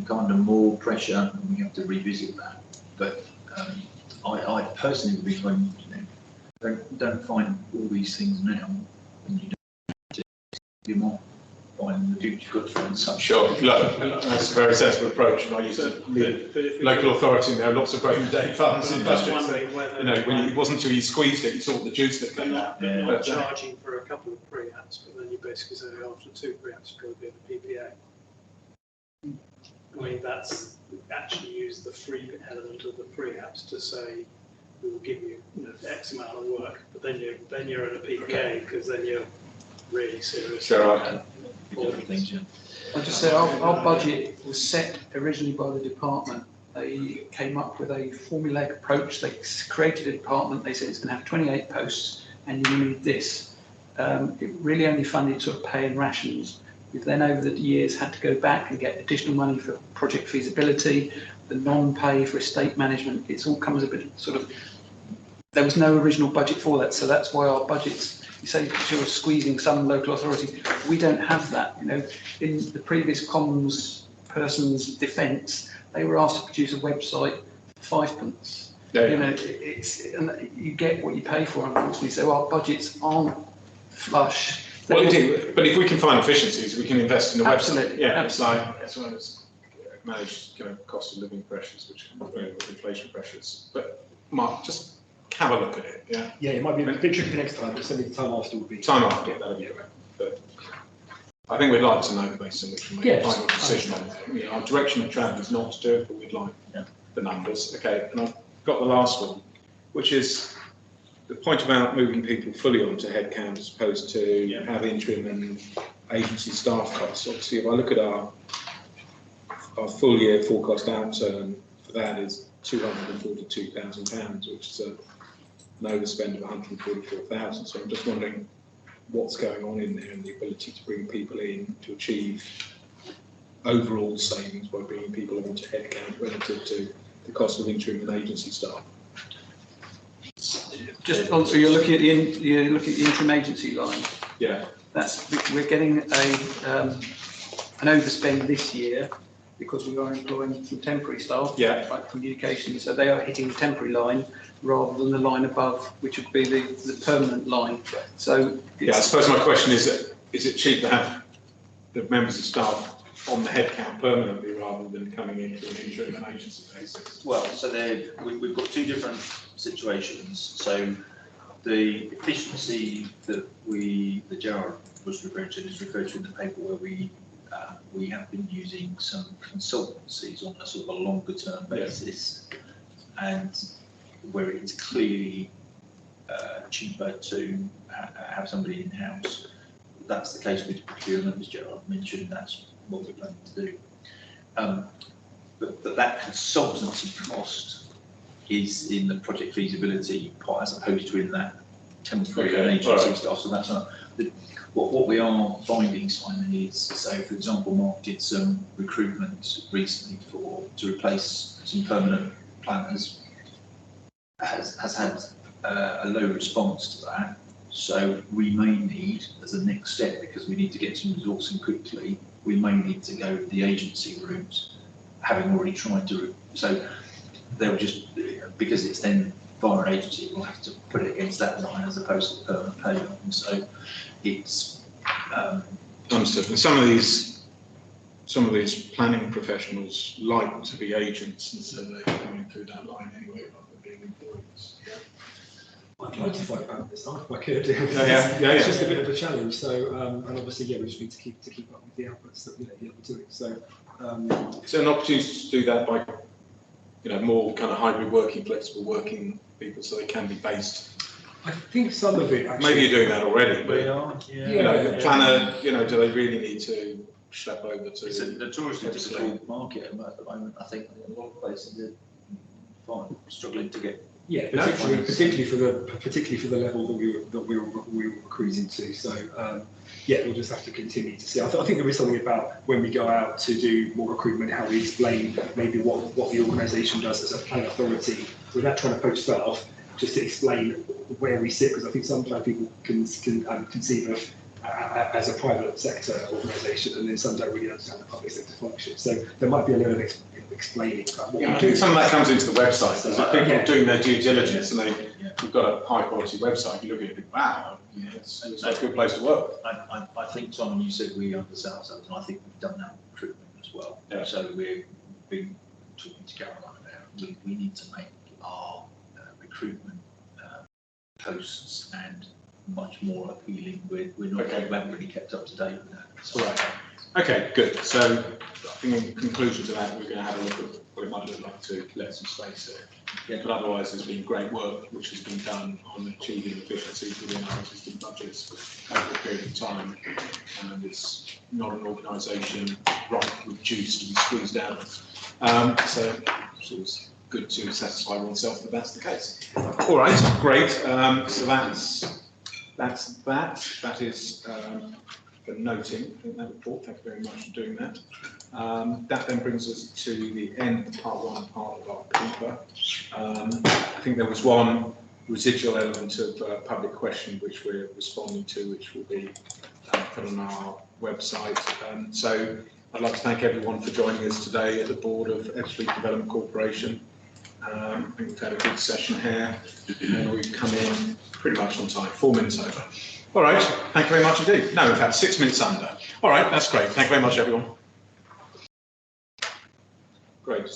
kind of more pressure, and we have to revisit that. But I personally would be going, don't find all these things now, and you don't do more. In the future, you've got to find some. Sure, that's a very sensible approach. And I used to local authority, and there are lots of rainy day funds in budgets. When it wasn't until you squeezed it, you saw the juice that came out. You're not charging for a couple of pre-apps, but then you basically say after 2 pre-apps, you've got to be in the PPA. I mean, that's actually use the free element of the pre-apps to say we will give you, X amount of work, but then you're at a PPA because then you're really serious. Sure. I'll just say our budget was set originally by the department. They came up with a formulaic approach. They created a department. They said it's going to have 28 posts and you need this. It really only funded sort of pay and rations. We've then over the years had to go back and get additional money for project feasibility, the non-pay for estate management. It's all come as a bit sort of, there was no original budget for that. So that's why our budgets, you say you're squeezing some local authority. We don't have that. In the previous comms person's defence, they were asked to produce a website for 5p. And you get what you pay for, unfortunately. So our budgets aren't flush. Well, indeed, but if we can find efficiencies, we can invest in the Absolutely. website. Yeah, Absolutely. as well as manage cost of living pressures, which can be with inflation pressures. But Mark, just have a look at it. Yeah, it might be a bit tricky next time, but certainly the time after would be. Time after, that'll be great. But I think we'd like to know the basis on which we make a Yes. final decision on it. You know, our direction of travel is not to do it, but we'd like Yeah. the numbers. Okay, and I've got the last one, which is the point about moving people fully onto headcount as opposed to have interim and agency staff costs. Obviously, if I look at our full year forecast outturn for that is £242,000, which is an overspend of 144,000. So I'm just wondering what's going on in there and the ability to bring people in to achieve overall savings by bringing people onto headcount relative to the cost of interim and agency staff. Just on, so you're looking at the interim agency line. Yeah. We're getting an overspend this year because we are employing some temporary staff. Yeah. Like communications, so they are hitting the temporary line rather than the line above, which would be the permanent line. So Yeah, I suppose my question is it cheap to have the members of staff on the headcount permanently rather than coming into an interim and agency basis? Well, so we've got two different situations. So the efficiency that Gerard was referring to is referred to in the paper where we have been using some consultancies on a sort of a longer term basis, and where it's clearly cheaper to have somebody in-house. That's the case with procurement, as Gerard mentioned. That's what we're planning to do. But that consultancy cost is in the project feasibility part as opposed to in that temporary and agency stuff. So that's not what we are finding, Simon, is, so for example, Mark did some recruitment recently to replace some permanent planners, has had a low response to that. So we may need, as a next step, because we need to get some resourcing quickly, we may need to go the agency route, having already tried to. So they'll just, because it's then via an agency, we'll have to put it against that line as opposed to permanent pay line. So it's understood. And some of these planning professionals like to be agents, and so they're coming through that line anyway rather than being employees. I'd like to fight about this stuff if I could. It's just a bit of a challenge. So, and obviously, we just need to keep up with the outputs that we're doing. So, is there an opportunity to do that by, more kind of hybrid working, flexible working people, so they can be based? I think some of it actually. Maybe you're doing that already, but the planner, do they really need to schlep over to? It's a notoriously difficult market at the moment. I think a lot of places are struggling to get. Yeah, particularly for the level that we were recruiting to. So we'll just have to continue to see. I think there is something about when we go out to do more recruitment, how we explain maybe what the organisation does as a planning authority, without trying to poach staff, just to explain where we sit, because I think sometimes people can conceive of as a private sector organisation, and then some don't really understand the public sector function. So there might be a little bit of explaining about what I think some of that comes into the website. There's people doing their due diligence, and we've got a high quality website. You look at it and think, wow, it's a good place to work. I think, Simon, you said we undersell ourselves, and I think we've done that with recruitment as well. Yeah. So we've been talking to Caroline about we need to make our recruitment posts and much more appealing. We're not we haven't really kept up to date with that. So. Right. Okay, good. So I think in conclusion to that, we're going to have a look at what it might look like to let some space there. Yeah. But otherwise, there's been great work which has been done on achieving efficiencies within our existing budgets over a period of time. And it's not an organisation reduced to be squeezed out. So it's good to satisfy oneself that that's the case. All right, great. So that's that. That is for noting that report. Thank you very much for doing that. That then brings us to the end of part one part of our paper. I think there was one residual element of public question which we're responding to, which will be put on our website. So I'd like to thank everyone for joining us today at the board of Ebbsfleet Development Corporation. I think we've had a good session here, and we've come in pretty much on time, 4 minutes over. All right, thank you very much indeed. No, in fact, 6 minutes under. All right, that's great. Thank you very much, everyone. Great.